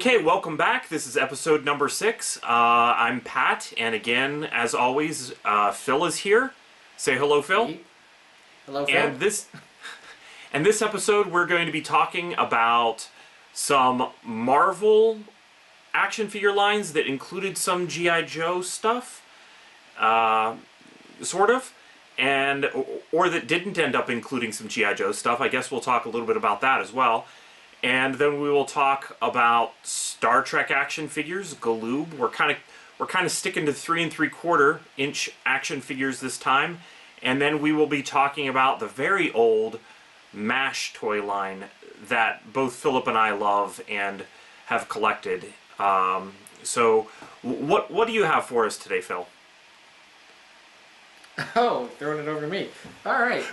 Okay, welcome back. This is episode number 6. I'm Pat, and again, as always, Phil is here. Say hello, Phil. Hey. Hello, Phil. And this episode, we're going to be talking about some Marvel action figure lines that included some G.I. Joe stuff, sort of, and or that didn't end up including some G.I. Joe stuff. I guess we'll talk a little bit about that as well. And then we will talk about Star Trek action figures, Galoob. We're kind of sticking to 3 3/4 inch action figures this time. And then we will be talking about the very old MASH toy line that both Philip and I love and have collected. So what do you have for us today, Phil? Oh, throwing it over to me. All right.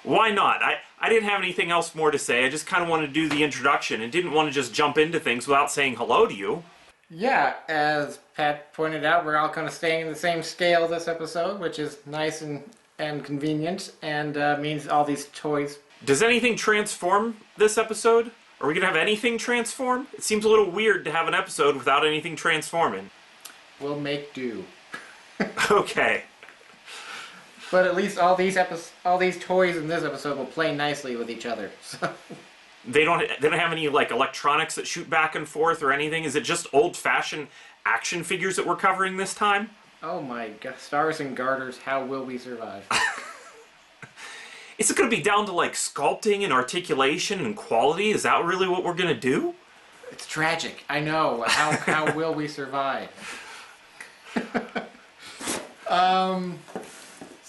Why not? I didn't have anything else more to say. I just kind of wanted to do the introduction and didn't want to just jump into things without saying hello to you. Yeah, as Pat pointed out, we're all kind of staying in the same scale this episode, which is nice and convenient, and means all these toys. Does anything transform this episode? Are we going to have anything transform? It seems a little weird to have an episode without anything transforming. We'll make do. Okay. But at least all these toys in this episode will play nicely with each other. So. They don't have any like electronics that shoot back and forth or anything. Is it just old-fashioned action figures that we're covering this time? Oh my God! Stars and garters. How will we survive? Is it going to be down to like sculpting and articulation and quality? Is that really what we're going to do? It's tragic. I know. How will we survive?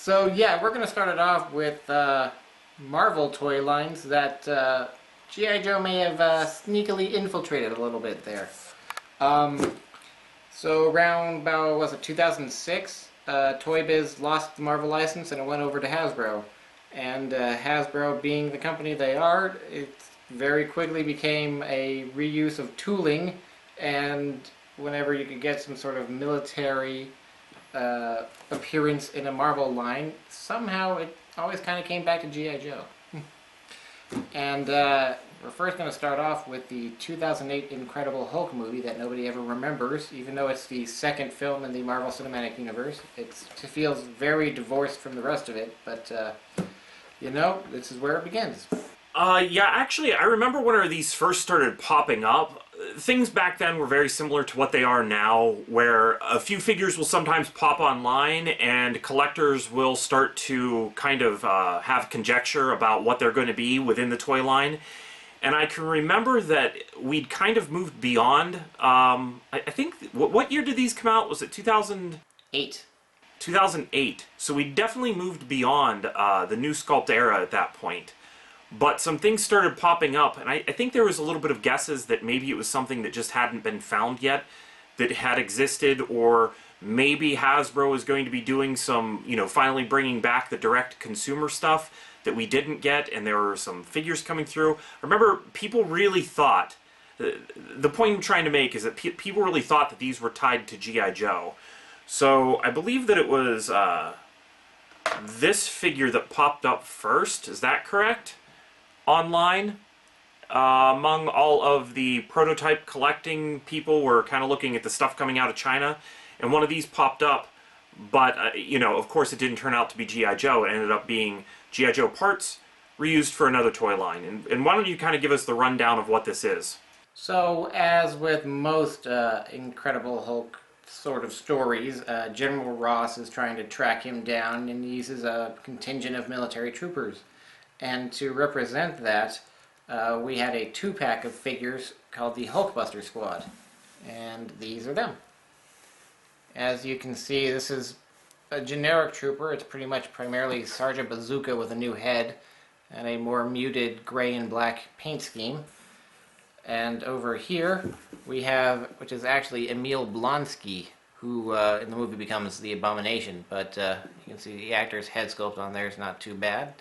So yeah, we're going to start it off with Marvel toy lines that G.I. Joe may have sneakily infiltrated a little bit there. So around about, was it 2006, Toy Biz lost the Marvel license and it went over to Hasbro. And Hasbro, being the company they are, it very quickly became a reuse of tooling, and whenever you could get some sort of military appearance in a Marvel line, somehow it always kind of came back to G.I. Joe. And we're first going to start off with the 2008 Incredible Hulk movie that nobody ever remembers, even though it's the second film in the Marvel Cinematic Universe. It feels very divorced from the rest of it, but you know, this is where it begins. Yeah, actually, I remember when these first started popping up. Things back then were very similar to what they are now, where a few figures will sometimes pop online and collectors will start to kind of have conjecture about what they're going to be within the toy line. And I can remember that we'd kind of moved beyond, I think, what year did these come out? Was it 2008? 2008. So we definitely moved beyond the new sculpt era at that point. But some things started popping up, and I think there was a little bit of guesses that maybe it was something that just hadn't been found yet, that had existed, or maybe Hasbro was going to be doing some, you know, finally bringing back the direct-to-consumer stuff that we didn't get, and there were some figures coming through. Remember, people really thought, the point I'm trying to make is that people really thought that these were tied to G.I. Joe. So I believe that it was this figure that popped up first, is that correct? Online, among all of the prototype collecting people were kind of looking at the stuff coming out of China, and one of these popped up, but you know, of course it didn't turn out to be G.I. Joe. It ended up being G.I. Joe parts reused for another toy line. And why don't you kind of give us the rundown of what this is? So, as with most Incredible Hulk sort of stories, General Ross is trying to track him down and uses a contingent of military troopers. And to represent that, we had a 2-pack of figures called the Hulkbuster Squad. And these are them. As you can see, this is a generic trooper. It's pretty much primarily Sergeant Bazooka with a new head and a more muted gray and black paint scheme. And over here we have, which is actually Emil Blonsky, who in the movie becomes the Abomination. But you can see the actor's head sculpt on there is not too bad.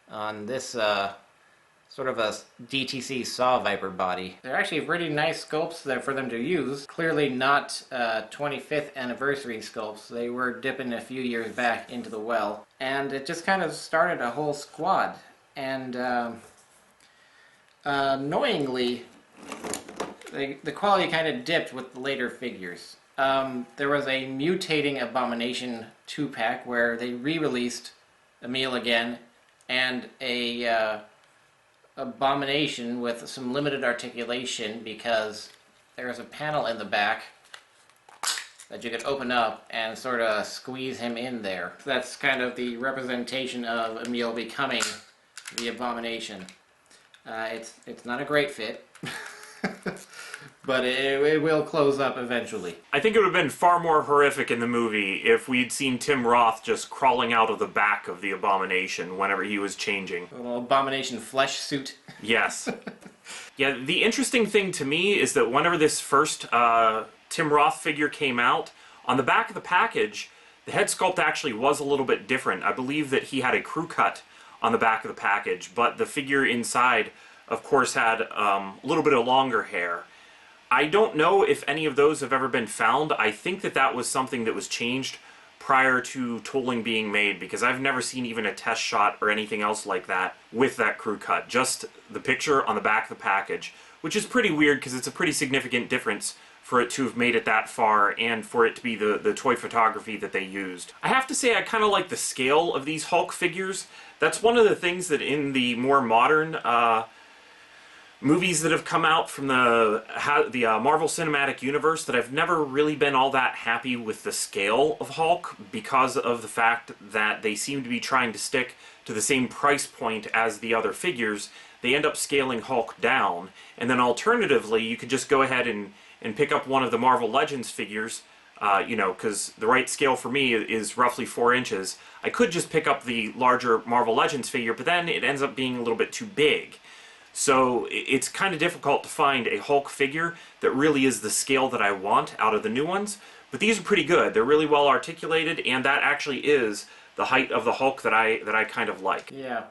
On this sort of a DTC Saw Viper body. They're actually pretty nice sculpts there for them to use. Clearly not 25th anniversary sculpts. They were dipping a few years back into the well. And it just kind of started a whole squad. And annoyingly, the quality kind of dipped with the later figures. There was a mutating Abomination 2-pack where they re-released Emil again, and a Abomination with some limited articulation because there was a panel in the back that you could open up and sort of squeeze him in there. That's kind of the representation of Emil becoming the Abomination. It's not a great fit, but it will close up eventually. I think it would have been far more horrific in the movie if we'd seen Tim Roth just crawling out of the back of the Abomination whenever he was changing. A little Abomination flesh suit. Yes. Yeah, the interesting thing to me is that whenever this first Tim Roth figure came out, on the back of the package, the head sculpt actually was a little bit different. I believe that he had a crew cut on the back of the package, but the figure inside, of course, had a little bit of longer hair. I don't know if any of those have ever been found. I think that that was something that was changed prior to tooling being made, because I've never seen even a test shot or anything else like that with that crew cut. Just the picture on the back of the package, which is pretty weird because it's a pretty significant difference for it to have made it that far and for it to be the toy photography that they used. I have to say I kind of like the scale of these Hulk figures. That's one of the things that in the more modern movies that have come out from the Marvel Cinematic Universe that I've never really been all that happy with the scale of Hulk because of the fact that they seem to be trying to stick to the same price point as the other figures. They end up scaling Hulk down, and then alternatively you could just go ahead and pick up one of the Marvel Legends figures, you know, because the right scale for me is roughly 4 inches. I could just pick up the larger Marvel Legends figure, but then it ends up being a little bit too big. So it's kind of difficult to find a Hulk figure that really is the scale that I want out of the new ones. But these are pretty good. They're really well articulated, and that actually is the height of the Hulk that I kind of like. Yeah.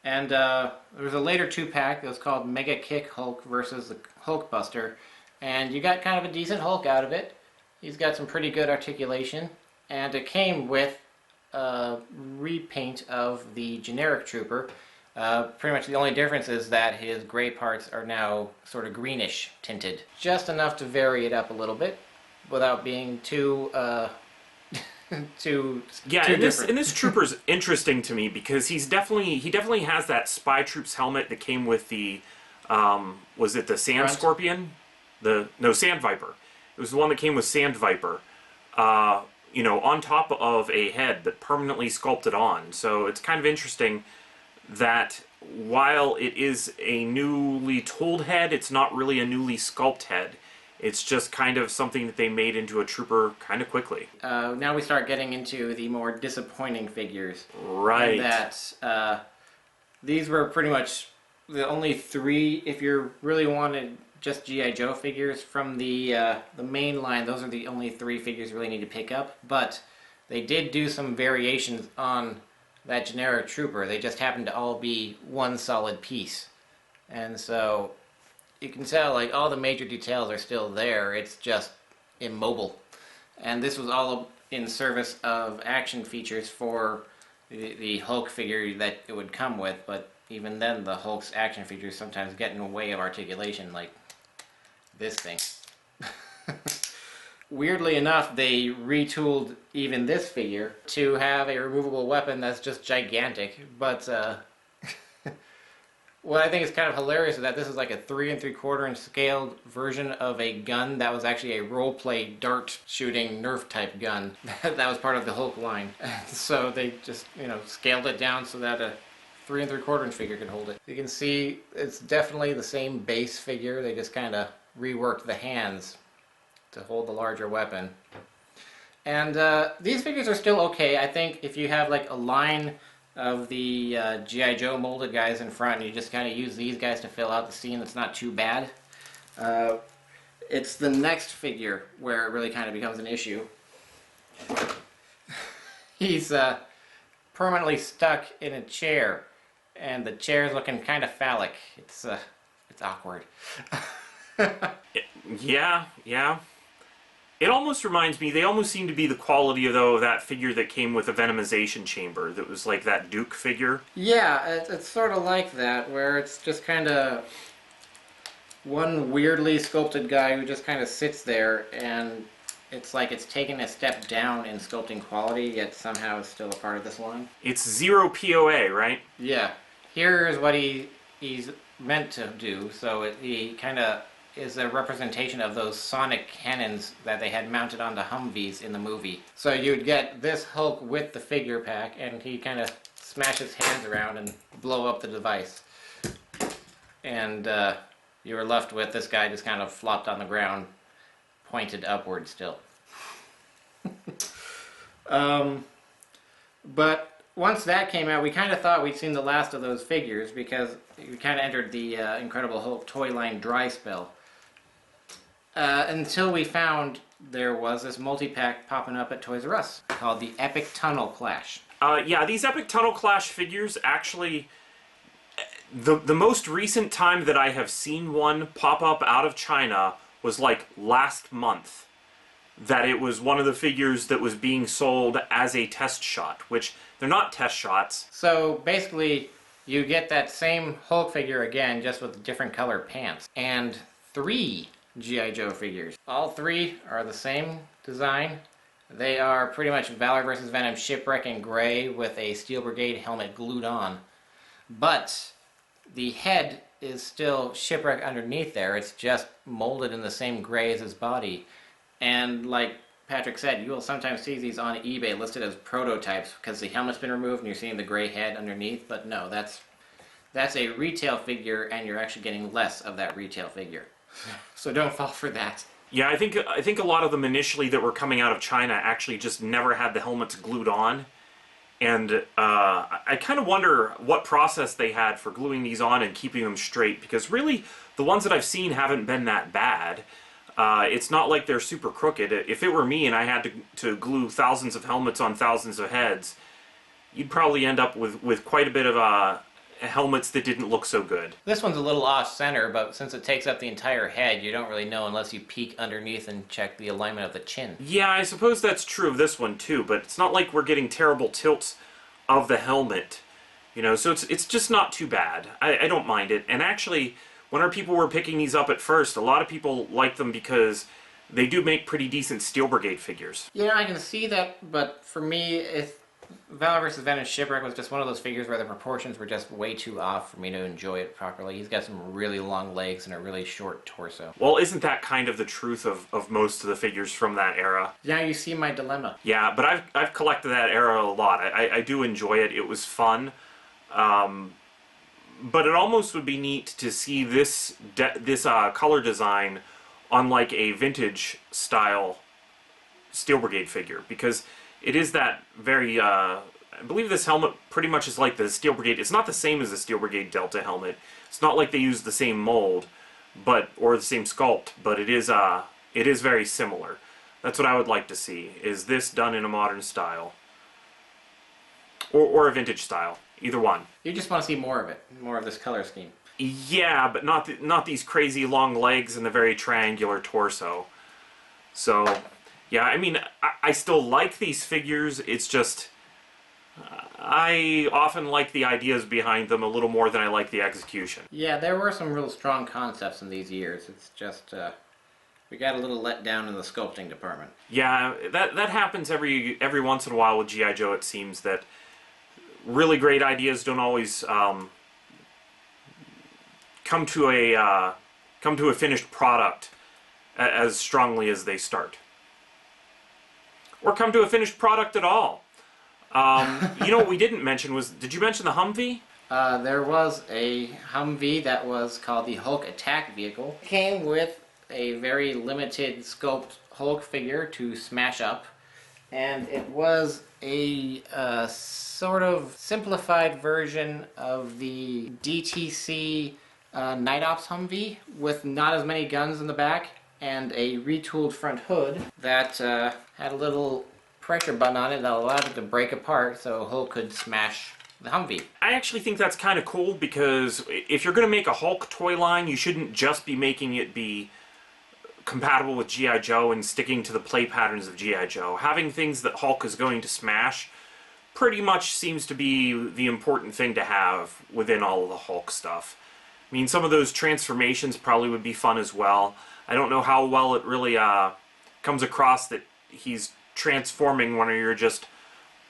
And there was a later 2-pack that was called Mega Kick Hulk versus the Hulkbuster. And you got kind of a decent Hulk out of it. He's got some pretty good articulation. And it came with a repaint of the generic Trooper. Pretty much the only difference is that his gray parts are now sort of greenish tinted. Just enough to vary it up a little bit without being too too different. And this Trooper's interesting to me because he definitely has that Spy Troops helmet that came with the was it the Sand Front. Scorpion? Sand Viper. It was the one that came with Sand Viper. You know, on top of a head but permanently sculpted on. So it's kind of interesting that while it is a newly tooled head, it's not really a newly sculpted head. It's just kind of something that they made into a Trooper kind of quickly. Now we start getting into the more disappointing figures. Right. And that these were pretty much the only 3, if you really wanted just G.I. Joe figures from the main line, those are the only 3 figures you really need to pick up. But they did do some variations on that generic Trooper. They just happen to all be one solid piece. And so you can tell like all the major details are still there. It's just immobile. And this was all in service of action features for the Hulk figure that it would come with. But even then, the Hulk's action features sometimes get in the way of articulation, like this thing. Weirdly enough, they retooled even this figure to have a removable weapon that's just gigantic. But what I think is kind of hilarious is that this is like a 3 3/4 inch scaled version of a gun that was actually a role-play dart shooting Nerf type gun that was part of the Hulk line. So they just, you know, scaled it down so that a 3 3/4 inch figure could hold it. You can see it's definitely the same base figure. They just kind of reworked the hands to hold the larger weapon. And these figures are still okay. I think if you have like a line of the G.I. Joe molded guys in front and you just kind of use these guys to fill out the scene, it's not too bad. It's the next figure where it really kind of becomes an issue. He's permanently stuck in a chair, and the chair's looking kind of phallic. It's awkward. Yeah. It almost reminds me, they almost seem to be the quality of that figure that came with a Venomization chamber, that was like that Duke figure. Yeah, it's sort of like that, where it's just kind of one weirdly sculpted guy who just kind of sits there, and it's like it's taken a step down in sculpting quality, yet somehow it's still a part of this line. It's 0 POA, right? Yeah. Here is what he's meant to do. So he kind of is a representation of those sonic cannons that they had mounted onto Humvees in the movie. So you'd get this Hulk with the figure pack, and he kind of smash his hands around and blow up the device. And you were left with this guy just kind of flopped on the ground, pointed upward still. But once that came out, we kind of thought we'd seen the last of those figures because we kind of entered the Incredible Hulk toy line dry spell. Until we found there was this multi-pack popping up at Toys R Us called the Epic Tunnel Clash. Yeah, these Epic Tunnel Clash figures actually... The most recent time that I have seen one pop up out of China was like last month. That it was one of the figures that was being sold as a test shot, which they're not test shots. So basically, you get that same Hulk figure again, just with different color pants. And 3 G.I. Joe figures. All 3 are the same design. They are pretty much Valor vs. Venom Shipwreck in gray with a Steel Brigade helmet glued on. But the head is still Shipwreck underneath there. It's just molded in the same gray as his body. And like Patrick said, you will sometimes see these on eBay listed as prototypes because the helmet's been removed and you're seeing the gray head underneath. But no, that's a retail figure, and you're actually getting less of that retail figure. So don't fall for that. Yeah, I think a lot of them initially that were coming out of China actually just never had the helmets glued on. And I kind of wonder what process they had for gluing these on and keeping them straight, because really the ones that I've seen haven't been that bad. It's not like they're super crooked. If it were me and I had to glue thousands of helmets on thousands of heads, you'd probably end up with quite a bit of helmets that didn't look so good. This one's a little off-center, but since it takes up the entire head, you don't really know unless you peek underneath and check the alignment of the chin. Yeah, I suppose that's true of this one too, but it's not like we're getting terrible tilts of the helmet. You know, so it's just not too bad. I don't mind it. And actually, when our people were picking these up at first, a lot of people liked them because they do make pretty decent Steel Brigade figures. Yeah, I can see that, but for me, Valor vs. Venom Shipwreck was just one of those figures where the proportions were just way too off for me to enjoy it properly. He's got some really long legs and a really short torso. Well, isn't that kind of the truth of most of the figures from that era? Now you see my dilemma. Yeah, but I've collected that era a lot. I do enjoy it. It was fun. But it almost would be neat to see this color design on like a vintage style Steel Brigade figure, because it is that very, I believe this helmet pretty much is like the Steel Brigade. It's not the same as the Steel Brigade Delta helmet. It's not like they use the same mold, or the same sculpt, but it is very similar. That's what I would like to see, is this done in a modern style. Or a vintage style. Either one. You just want to see more of it, more of this color scheme. Yeah, but not these crazy long legs and the very triangular torso. So, yeah, I mean, I still like these figures. It's just, I often like the ideas behind them a little more than I like the execution. Yeah, there were some real strong concepts in these years. It's just, we got a little let down in the sculpting department. Yeah, that happens every once in a while with G.I. Joe, it seems, that really great ideas don't always come to a finished product as strongly as they start, or come to a finished product at all. You know what we didn't mention was, did you mention the Humvee? There was a Humvee that was called the Hulk Attack Vehicle. It came with a very limited sculpt Hulk figure to smash up, and it was a sort of simplified version of the DTC Night Ops Humvee with not as many guns in the back and a retooled front hood that had a little pressure button on it that allowed it to break apart so Hulk could smash the Humvee. I actually think that's kind of cool, because if you're going to make a Hulk toy line, you shouldn't just be making it be compatible with G.I. Joe and sticking to the play patterns of G.I. Joe. Having things that Hulk is going to smash pretty much seems to be the important thing to have within all of the Hulk stuff. I mean, some of those transformations probably would be fun as well. I don't know how well it really comes across that he's transforming when you're just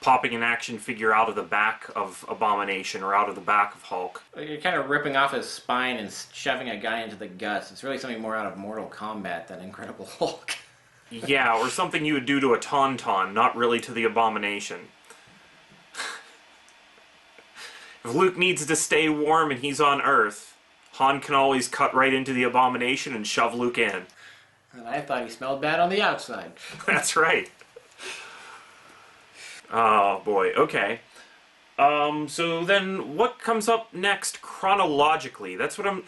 popping an action figure out of the back of Abomination or out of the back of Hulk. You're kind of ripping off his spine and shoving a guy into the guts. It's really something more out of Mortal Kombat than Incredible Hulk. Yeah, or something you would do to a Tauntaun, not really to the Abomination. If Luke needs to stay warm and he's on Earth, Han can always cut right into the Abomination and shove Luke in. And I thought he smelled bad on the outside. That's right. Oh boy, okay. So then what comes up next chronologically? That's what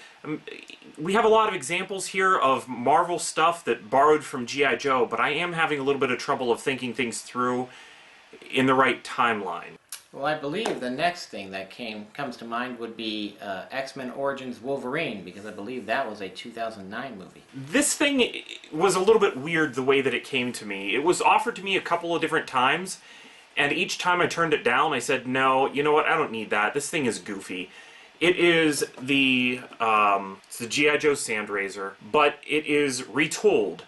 we have a lot of examples here of Marvel stuff that borrowed from G.I. Joe, but I am having a little bit of trouble of thinking things through in the right timeline. Well, I believe the next thing that comes to mind would be X-Men Origins Wolverine, because I believe that was a 2009 movie. This thing was a little bit weird the way that it came to me. It was offered to me a couple of different times, and each time I turned it down, I said, no, you know what, I don't need that. This thing is goofy. It is it's the G.I. Joe Sandraiser, but it is retooled.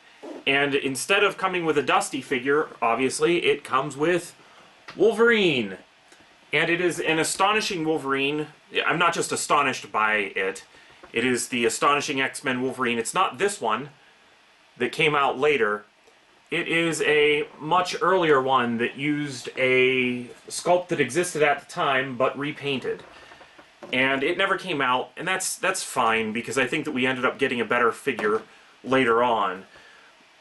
And instead of coming with a Dusty figure, obviously, it comes with Wolverine. And it is an astonishing Wolverine. I'm not just astonished by it. It is the astonishing X-Men Wolverine. It's not this one that came out later. It is a much earlier one that used a sculpt that existed at the time, but repainted. And it never came out, and that's fine, because I think that we ended up getting a better figure later on.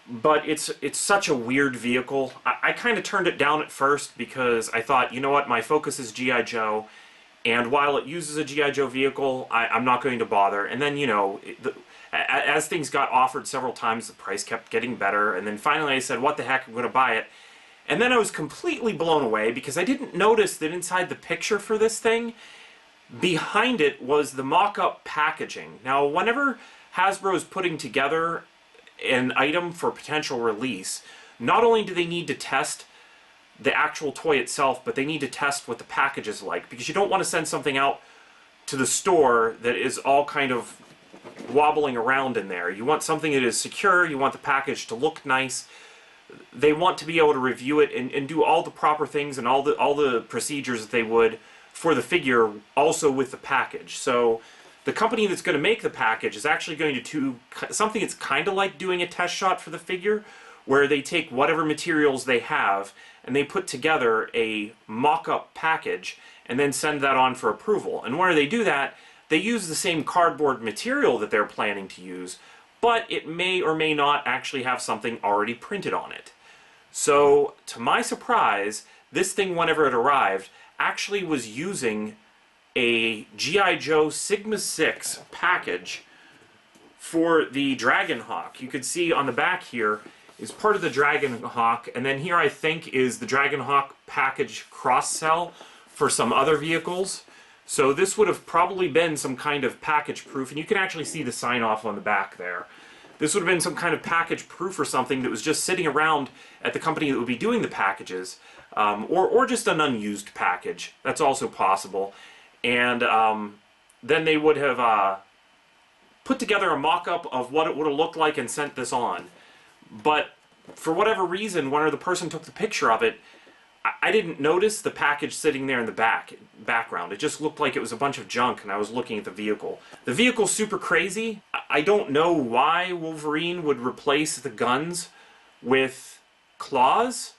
But it's such a weird vehicle. I kind of turned it down at first because I thought, you know what, my focus is G.I. Joe, and while it uses a G.I. Joe vehicle, I'm not going to bother. And then, you know, as things got offered several times, the price kept getting better, and then finally I said, what the heck, I'm going to buy it. And then I was completely blown away because I didn't notice that inside the picture for this thing, behind it was the mock-up packaging. Now, whenever Hasbro is putting together an item for potential release, not only do they need to test the actual toy itself, but they need to test what the package is like, because you don't want to send something out to the store that is all kind of wobbling around in there. You want something that is secure, you want the package to look nice. They want to be able to review it and do all the proper things and all the procedures that they would for the figure, also with the package. So the company that's going to make the package is actually going to do something that's kind of like doing a test shot for the figure, where they take whatever materials they have and they put together a mock-up package and then send that on for approval. And where they do that, they use the same cardboard material that they're planning to use, but it may or may not actually have something already printed on it. So, to my surprise, this thing, whenever it arrived, actually was using a G.I. Joe Sigma 6 package for the Dragonhawk. You can see on the back here is part of the Dragonhawk, and then here I think is the Dragonhawk package cross-sell for some other vehicles. So this would have probably been some kind of package proof, and you can actually see the sign-off on the back there. This would have been some kind of package proof or something that was just sitting around at the company that would be doing the packages, or just an unused package. That's also possible. And then they would have put together a mock-up of what it would have looked like and sent this on. But for whatever reason, when the person took the picture of it, I didn't notice the package sitting there in the background. It just looked like it was a bunch of junk, and I was looking at the vehicle. The vehicle's super crazy. I don't know why Wolverine would replace the guns with claws.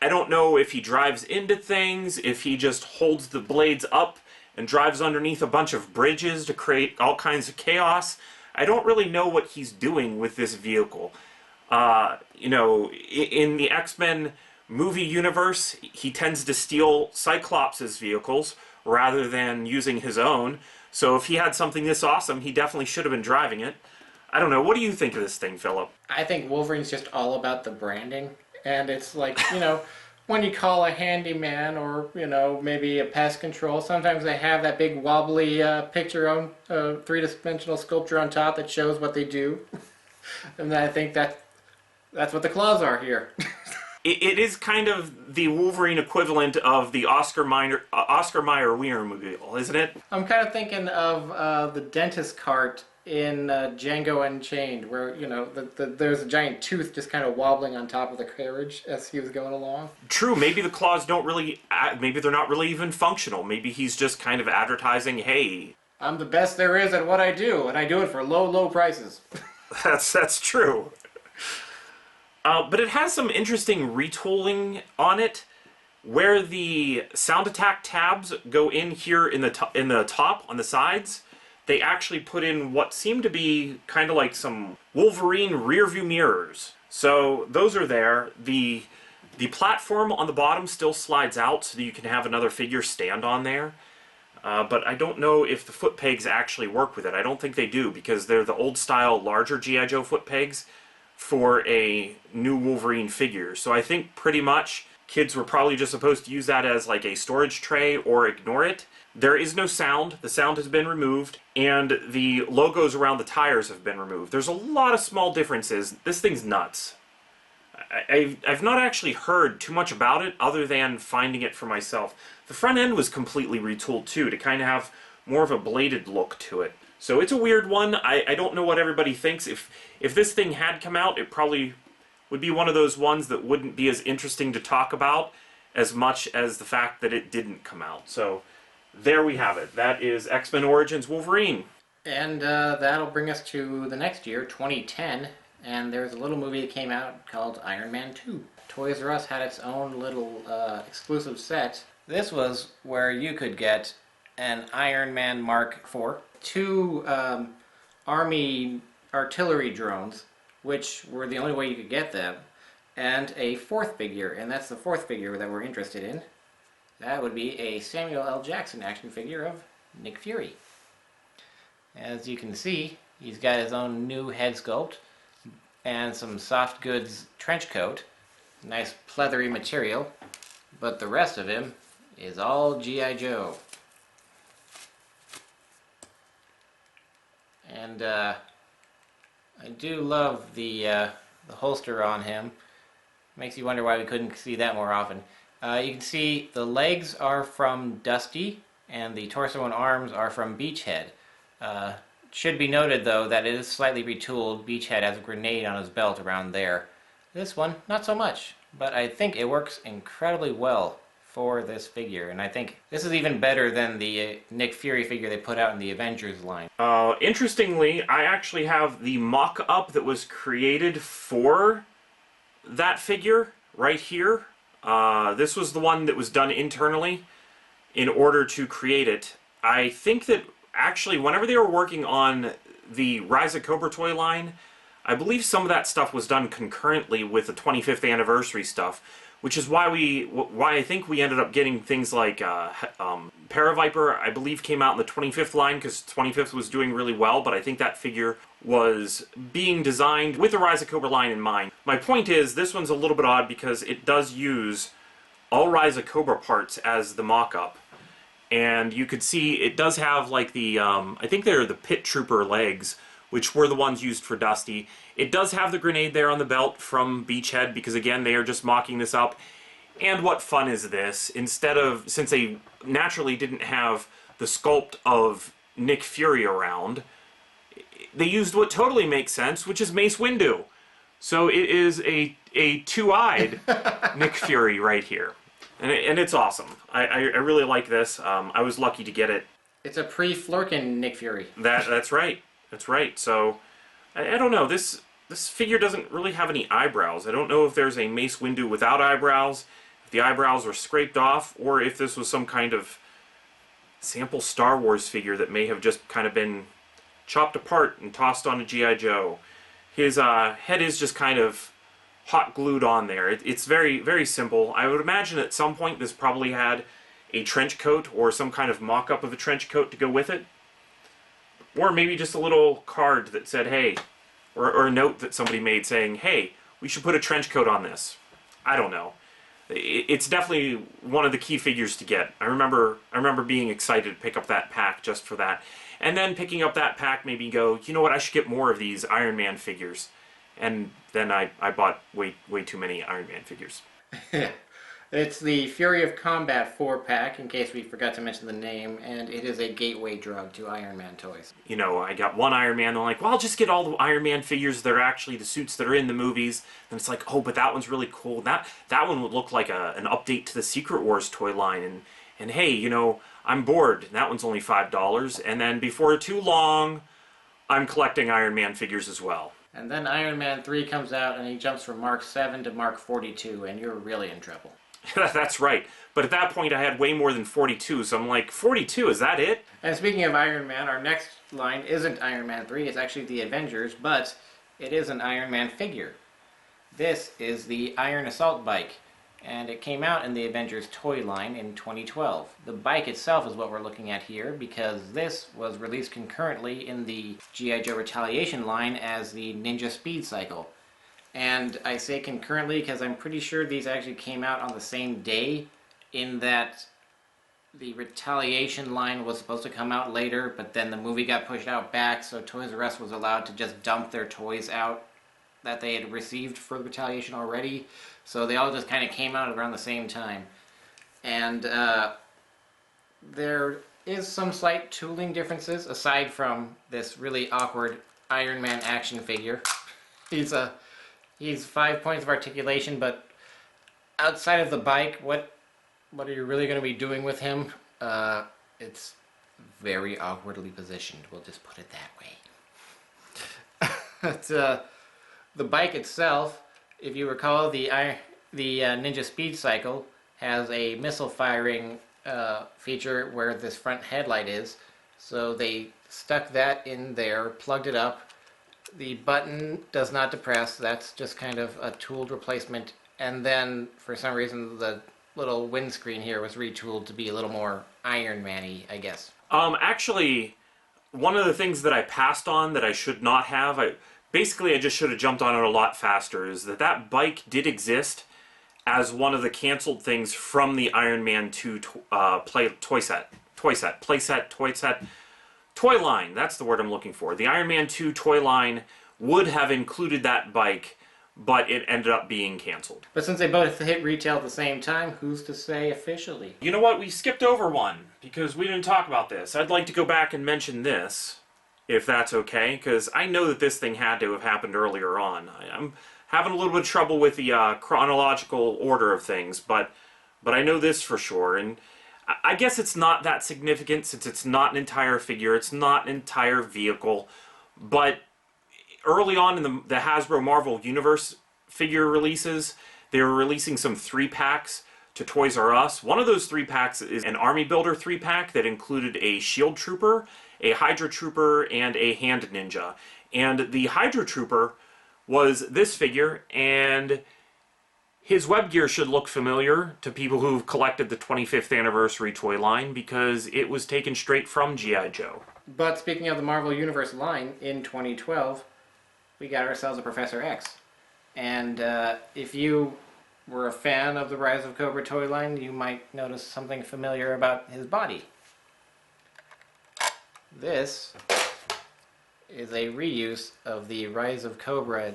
I don't know if he drives into things, if he just holds the blades up and drives underneath a bunch of bridges to create all kinds of chaos. I don't really know what he's doing with this vehicle. You know, in the X-Men movie universe, he tends to steal Cyclops' vehicles rather than using his own. So if he had something this awesome, he definitely should have been driving it. I don't know. What do you think of this thing, Philip? I think Wolverine's just all about the branding. And it's like, you know, when you call a handyman or, you know, maybe a pest control, sometimes they have that big wobbly picture on three-dimensional sculpture on top that shows what they do. And I think that's what the claws are here. It is kind of the Wolverine equivalent of the Oscar Mayer Wienermobile, isn't it? I'm kind of thinking of the dentist cart in Django Unchained, where, you know, there's a giant tooth just kind of wobbling on top of the carriage as he was going along. True, maybe the claws don't really, maybe they're not really even functional. Maybe he's just kind of advertising, hey. I'm the best there is at what I do, and I do it for low, low prices. That's true. But it has some interesting retooling on it, where the sound attack tabs go in here in the top on the sides. They actually put in what seem to be kind of like some Wolverine rear view mirrors. So those are there. The platform on the bottom still slides out so that you can have another figure stand on there. But I don't know if the foot pegs actually work with it. I don't think they do, because they're the old style larger G.I. Joe foot pegs for a new Wolverine figure. So I think pretty much kids were probably just supposed to use that as like a storage tray or ignore it. There is no sound. The sound has been removed, and the logos around the tires have been removed. There's a lot of small differences. This thing's nuts. I've not actually heard too much about it other than finding it for myself. The front end was completely retooled too, to kind of have more of a bladed look to it. So it's a weird one. I don't know what everybody thinks. If this thing had come out, it probably would be one of those ones that wouldn't be as interesting to talk about as much as the fact that it didn't come out. So there we have it. That is X-Men Origins Wolverine. And that'll bring us to the next year, 2010, and there's a little movie that came out called Iron Man 2. Toys R Us had its own little exclusive set. This was where you could get an Iron Man Mark IV, two Army artillery drones, which were the only way you could get them, and a fourth figure, and that's the fourth figure that we're interested in. That would be a Samuel L. Jackson action figure of Nick Fury. As you can see, he's got his own new head sculpt and some soft goods trench coat, nice pleathery material, but the rest of him is all G.I. Joe. And I do love the holster on him. Makes you wonder why we couldn't see that more often. You can see the legs are from Dusty, and the torso and arms are from Beachhead. Should be noted, though, that it is slightly retooled. Beachhead has a grenade on his belt around there. This one, not so much, but I think it works incredibly well for this figure, and I think this is even better than the Nick Fury figure they put out in the Avengers line. Interestingly, I actually have the mock-up that was created for that figure right here. This was the one that was done internally in order to create it. I think that actually whenever they were working on the Rise of Cobra toy line, I believe some of that stuff was done concurrently with the 25th anniversary stuff, which is why I think we ended up getting things like Paraviper, I believe, came out in the 25th line because 25th was doing really well, but I think that figure was being designed with the Rise of Cobra line in mind. My point is, this one's a little bit odd because it does use all Rise of Cobra parts as the mock-up. And you could see it does have like the, I think they're the Pit Trooper legs, which were the ones used for Dusty. It does have the grenade there on the belt from Beachhead, because again, they are just mocking this up. And what fun is this? Instead of, since they naturally didn't have the sculpt of Nick Fury around, they used what totally makes sense, which is Mace Windu. So it is a two-eyed Nick Fury right here. And it's awesome. I really like this. I was lucky to get it. It's a pre-Flurkin Nick Fury. That's right. That's right. So, I don't know. This figure doesn't really have any eyebrows. I don't know if there's a Mace Windu without eyebrows, if the eyebrows were scraped off, or if this was some kind of sample Star Wars figure that may have just kind of been chopped apart and tossed on a G.I. Joe. His head is just kind of hot glued on there. It's very, very simple. I would imagine at some point this probably had a trench coat or some kind of mock-up of a trench coat to go with it. Or maybe just a little card that said, hey, or a note that somebody made saying, hey, we should put a trench coat on this. I don't know. It's definitely one of the key figures to get. I remember being excited to pick up that pack just for that. And then picking up that pack maybe go, you know what, I should get more of these Iron Man figures. And then I bought way too many Iron Man figures. It's the Fury of Combat 4-pack, in case we forgot to mention the name, and it is a gateway drug to Iron Man toys. You know, I got one Iron Man, and I'm like, well, I'll just get all the Iron Man figures that are actually the suits that are in the movies. And it's like, oh, but that one's really cool. That one would look like an update to the Secret Wars toy line. And hey, you know, I'm bored. That one's only $5. And then before too long, I'm collecting Iron Man figures as well. And then Iron Man 3 comes out, and he jumps from Mark 7 to Mark 42, and you're really in trouble. That's right. But at that point, I had way more than 42, so I'm like, 42, is that it? And speaking of Iron Man, our next line isn't Iron Man 3, it's actually the Avengers, but it is an Iron Man figure. This is the Iron Assault bike, and it came out in the Avengers toy line in 2012. The bike itself is what we're looking at here, because this was released concurrently in the G.I. Joe Retaliation line as the Ninja Speed Cycle. And I say concurrently because I'm pretty sure these actually came out on the same day, in that the Retaliation line was supposed to come out later, but then the movie got pushed out back, so Toys R Us was allowed to just dump their toys out that they had received for the Retaliation already. So they all just kind of came out around the same time. And there is some slight tooling differences, aside from this really awkward Iron Man action figure. He's 5 points of articulation, but outside of the bike, what are you really going to be doing with him? It's very awkwardly positioned. We'll just put it that way. But, the bike itself, if you recall, the Ninja Speed Cycle has a missile firing feature where this front headlight is. So they stuck that in there, plugged it up. The button does not depress, that's just kind of a tooled replacement. And then, for some reason, the little windscreen here was retooled to be a little more Iron Man-y, I guess. Actually, one of the things that I passed on that I should not have, I just should have jumped on it a lot faster, is that bike did exist as one of the canceled things from the Iron Man 2 toy line, that's the word I'm looking for. The Iron Man 2 toy line would have included that bike, but it ended up being canceled. But since they both hit retail at the same time, who's to say officially? You know what? We skipped over one, because we didn't talk about this. I'd like to go back and mention this, if that's okay, because I know that this thing had to have happened earlier on. I'm having a little bit of trouble with the chronological order of things, but I know this for sure, and I guess it's not that significant since it's not an entire figure, it's not an entire vehicle, but early on in the Hasbro Marvel Universe figure releases, they were releasing some 3-packs to Toys R Us. One of those 3-packs is an Army Builder 3-pack that included a Shield Trooper, a Hydra Trooper, and a Hand Ninja. And the Hydra Trooper was this figure, and his web gear should look familiar to people who've collected the 25th anniversary toy line, because it was taken straight from G.I. Joe. But speaking of the Marvel Universe line, in 2012, we got ourselves a Professor X. And if you were a fan of the Rise of Cobra toy line, you might notice something familiar about his body. This is a reuse of the Rise of Cobra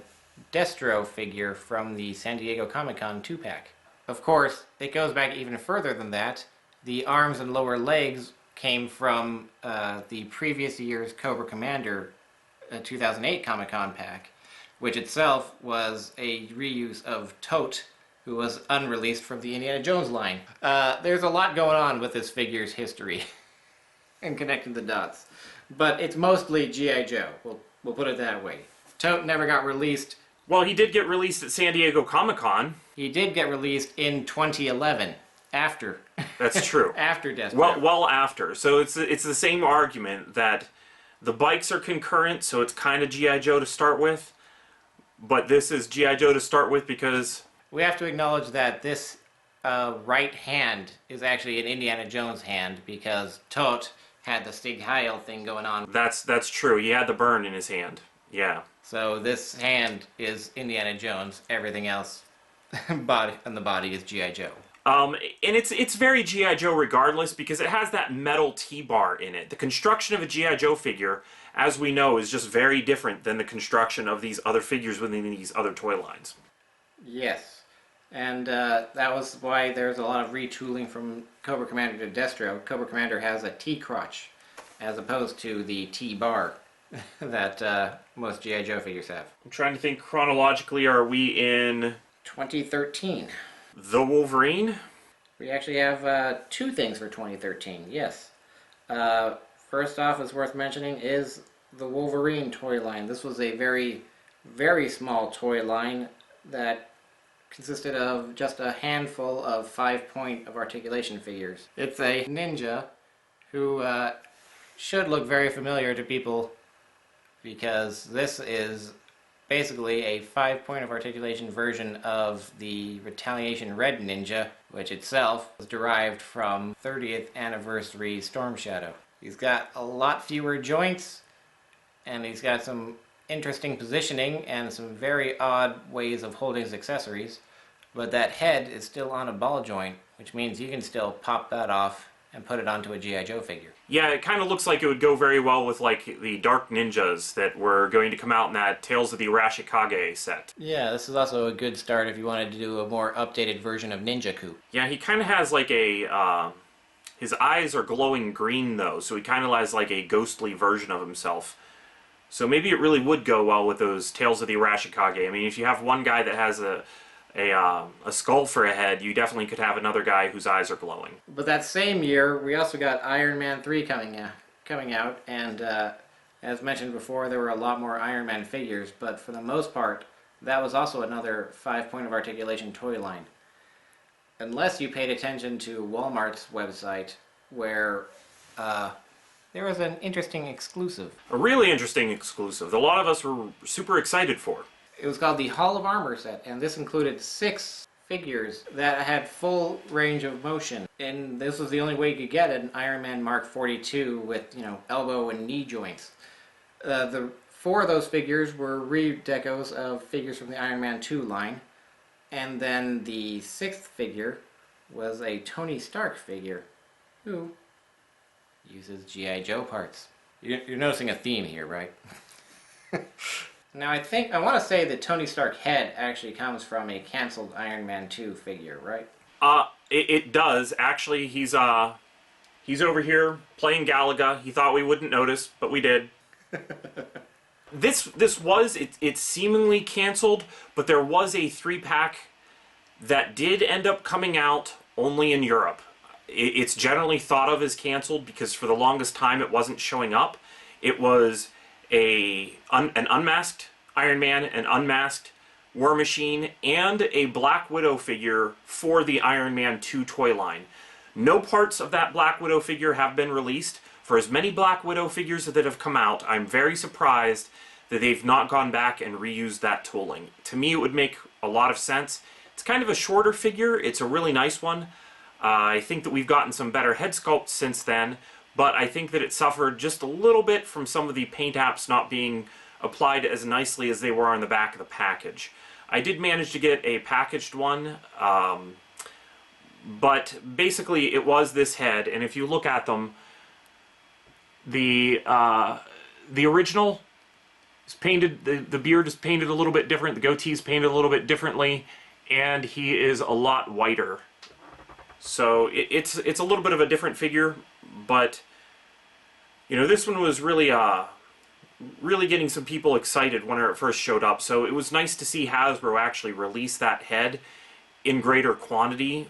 Destro figure from the San Diego Comic-Con 2-pack. Of course, it goes back even further than that. The arms and lower legs came from the previous year's Cobra Commander 2008 Comic-Con pack, which itself was a reuse of Tote, who was unreleased from the Indiana Jones line. There's a lot going on with this figure's history and connecting the dots. But it's mostly G.I. Joe, we'll put it that way. Tote never got released. Well, he did get released at San Diego Comic-Con. He did get released in 2011, after. That's true. After Destro. Well after. So it's the same argument that the bikes are concurrent, so it's kind of G.I. Joe to start with. But this is G.I. Joe to start with because... We have to acknowledge that this right hand is actually an Indiana Jones hand, because Tote had the Stig Heil thing going on. That's true. He had the burn in his hand. Yeah. So this hand is Indiana Jones. Everything else on the body is G.I. Joe. And it's very G.I. Joe regardless because it has that metal T-bar in it. The construction of a G.I. Joe figure, as we know, is just very different than the construction of these other figures within these other toy lines. Yes. And that was why there's a lot of retooling from Cobra Commander to Destro. Cobra Commander has a T-crotch as opposed to the T-bar that most G.I. Joe figures have. I'm trying to think chronologically, are we in 2013. The Wolverine? We actually have two things for 2013, yes. First off, is worth mentioning, is the Wolverine toy line. This was a very, very small toy line that consisted of just a handful of 5-point of articulation figures. It's a ninja who should look very familiar to people because this is basically a 5-point of articulation version of the Retaliation Red Ninja, which itself was derived from 30th anniversary Storm Shadow. He's got a lot fewer joints, and he's got some interesting positioning and some very odd ways of holding his accessories, but that head is still on a ball joint, which means you can still pop that off and put it onto a G.I. Joe figure. Yeah, it kind of looks like it would go very well with like the Dark Ninjas that were going to come out in that Tales of the Arashikage set. Yeah, this is also a good start if you wanted to do a more updated version of Ninja Coup. Yeah, he kind of has like a, his eyes are glowing green though, so he kind of has like a ghostly version of himself. So maybe it really would go well with those Tales of the Arashikage. I mean, if you have one guy that has a skull for a head, you definitely could have another guy whose eyes are glowing. But that same year, we also got Iron Man 3 coming out, and as mentioned before, there were a lot more Iron Man figures, but for the most part, that was also another 5-point of articulation toy line. Unless you paid attention to Walmart's website, where there was an interesting exclusive. A really interesting exclusive that a lot of us were super excited for. It was called the Hall of Armor set, and this included 6 figures that had full range of motion. And this was the only way you could get an Iron Man Mark 42 with, elbow and knee joints. The 4 of those figures were re-decos of figures from the Iron Man 2 line. And then the 6th figure was a Tony Stark figure who uses G.I. Joe parts. You're noticing a theme here, right? Now, I want to say the Tony Stark head actually comes from a canceled Iron Man 2 figure, right? It does. Actually, he's over here playing Galaga. He thought we wouldn't notice, but we did. It's seemingly canceled, but there was a 3-pack that did end up coming out only in Europe. It's generally thought of as canceled because for the longest time it wasn't showing up. It was an unmasked Iron Man, an unmasked War Machine, and a Black Widow figure for the Iron Man 2 toy line. No parts of that Black Widow figure have been released. For as many Black Widow figures that have come out, I'm very surprised that they've not gone back and reused that tooling. To me, it would make a lot of sense. It's kind of a shorter figure. It's a really nice one. I think that we've gotten some better head sculpts since then, but I think that it suffered just a little bit from some of the paint apps not being applied as nicely as they were on the back of the package. I did manage to get a packaged one, but basically it was this head, and if you look at them, the original is painted, the beard is painted a little bit different, the goatee is painted a little bit differently, and he is a lot whiter. So it's a little bit of a different figure, but this one was really getting some people excited when it first showed up. So it was nice to see Hasbro actually release that head in greater quantity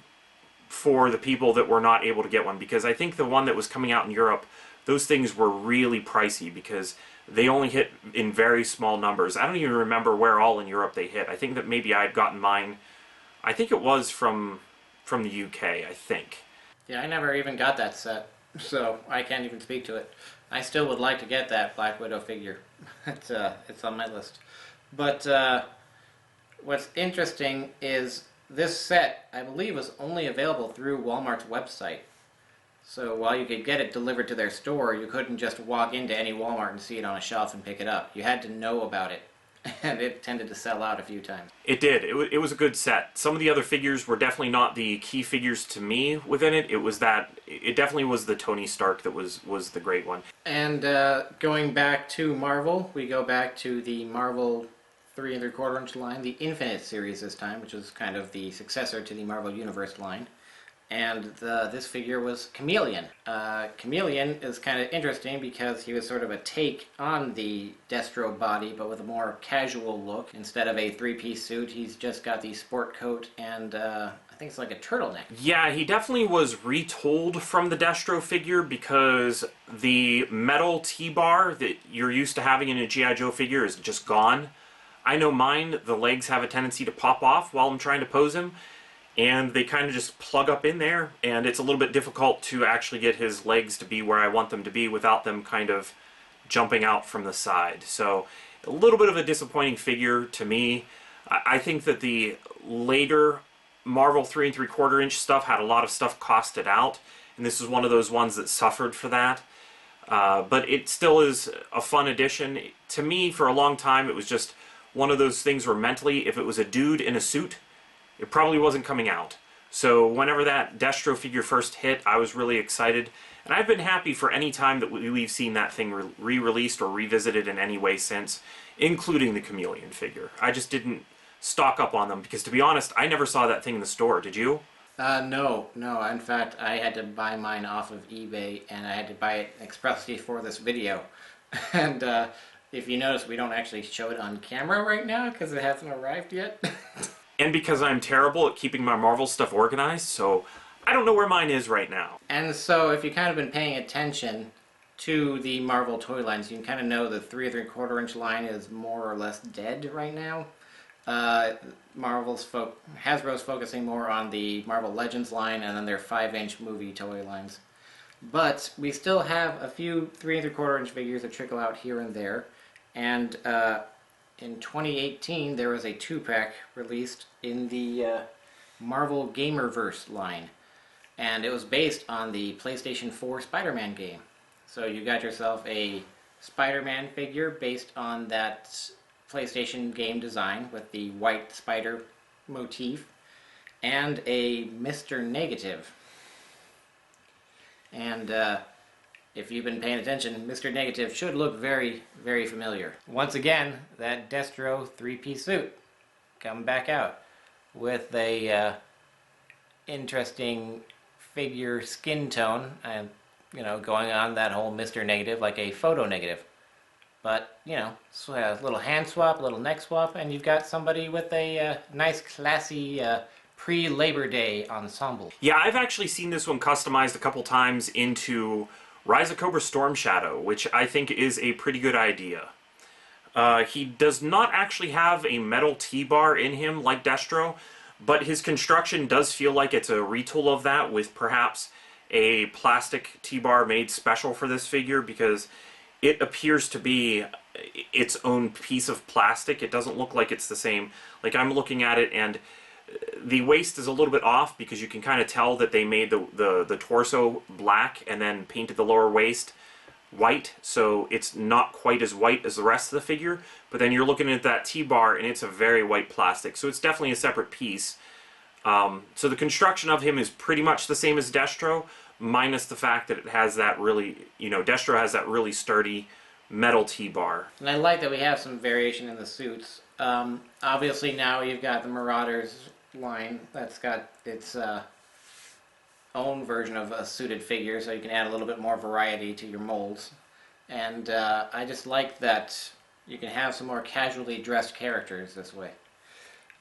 for the people that were not able to get one, because I think the one that was coming out in Europe, those things were really pricey because they only hit in very small numbers. I don't even remember where all in Europe they hit. I think that maybe I had gotten mine, I think it was from the UK, I think. Yeah, I never even got that set, so I can't even speak to it. I still would like to get that Black Widow figure. It's on my list. But what's interesting is this set, I believe, was only available through Walmart's website. So while you could get it delivered to their store, you couldn't just walk into any Walmart and see it on a shelf and pick it up. You had to know about it. and it tended to sell out a few times. It did. It was a good set. Some of the other figures were definitely not the key figures to me within it. It definitely was the Tony Stark that was the great one. And going back to Marvel, we go back to the Marvel 3 3/4 inch line, the Infinite series this time, which is kind of the successor to the Marvel Universe line. And this figure was Chameleon. Chameleon is kind of interesting because he was sort of a take on the Destro body, but with a more casual look. Instead of a three-piece suit, he's just got the sport coat and I think it's like a turtleneck. Yeah, he definitely was retold from the Destro figure because the metal T-bar that you're used to having in a G.I. Joe figure is just gone. I know mine, the legs have a tendency to pop off while I'm trying to pose him, and they kind of just plug up in there, and it's a little bit difficult to actually get his legs to be where I want them to be without them kind of jumping out from the side. So a little bit of a disappointing figure to me. I think that the later Marvel 3 3/4 inch stuff had a lot of stuff costed out, and this is one of those ones that suffered for that. But it still is a fun addition. To me, for a long time, it was just one of those things where mentally, if it was a dude in a suit, it probably wasn't coming out. So whenever that Destro figure first hit, I was really excited. And I've been happy for any time that we've seen that thing re-released or revisited in any way since, including the Chameleon figure. I just didn't stock up on them because, to be honest, I never saw that thing in the store. Did you? No. In fact, I had to buy mine off of eBay, and I had to buy it expressly for this video. And if you notice, we don't actually show it on camera right now because it hasn't arrived yet. And because I'm terrible at keeping my Marvel stuff organized, so I don't know where mine is right now. And so if you've kind of been paying attention to the Marvel toy lines, you can kind of know the 3 3/4 inch line is more or less dead right now. Hasbro's focusing more on the Marvel Legends line and then their 5-inch movie toy lines. But we still have a few 3 3/4 inch figures that trickle out here and there. And in 2018, there was a 2-pack released in the Marvel Gamerverse line. And it was based on the PlayStation 4 Spider-Man game. So you got yourself a Spider-Man figure based on that PlayStation game design with the white spider motif, and a Mr. Negative. And if you've been paying attention, Mr. Negative should look very, very familiar. Once again, that Destro 3-piece suit coming back out with a interesting figure skin tone and, going on that whole Mr. Negative like a photo negative. But, so a little hand swap, a little neck swap, and you've got somebody with a nice, classy pre-Labor Day ensemble. Yeah, I've actually seen this one customized a couple times into Rise of Cobra Storm Shadow, which I think is a pretty good idea. He does not actually have a metal T-bar in him like Destro, but his construction does feel like it's a retool of that with perhaps a plastic T-bar made special for this figure, because it appears to be its own piece of plastic. It doesn't look like it's the same. Like, I'm looking at it, and the waist is a little bit off because you can kind of tell that they made the torso black and then painted the lower waist white, so it's not quite as white as the rest of the figure. But then you're looking at that T-bar, and it's a very white plastic, so it's definitely a separate piece. So the construction of him is pretty much the same as Destro, minus the fact that it has that really, Destro has that really sturdy metal T-bar. And I like that we have some variation in the suits. Obviously now you've got the Marauders line that's got its own version of a suited figure, so you can add a little bit more variety to your molds. And I just like that you can have some more casually dressed characters this way.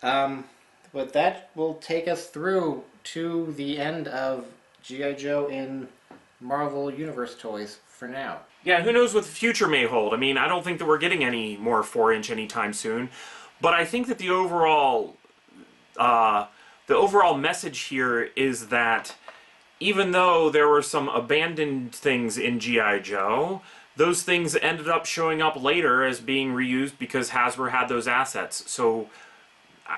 But that will take us through to the end of G.I. Joe in Marvel Universe toys for now. Yeah, who knows what the future may hold. I mean, I don't think that we're getting any more 4-inch anytime soon, but I think that the overall message here is that even though there were some abandoned things in G.I. Joe, those things ended up showing up later as being reused because Hasbro had those assets. So,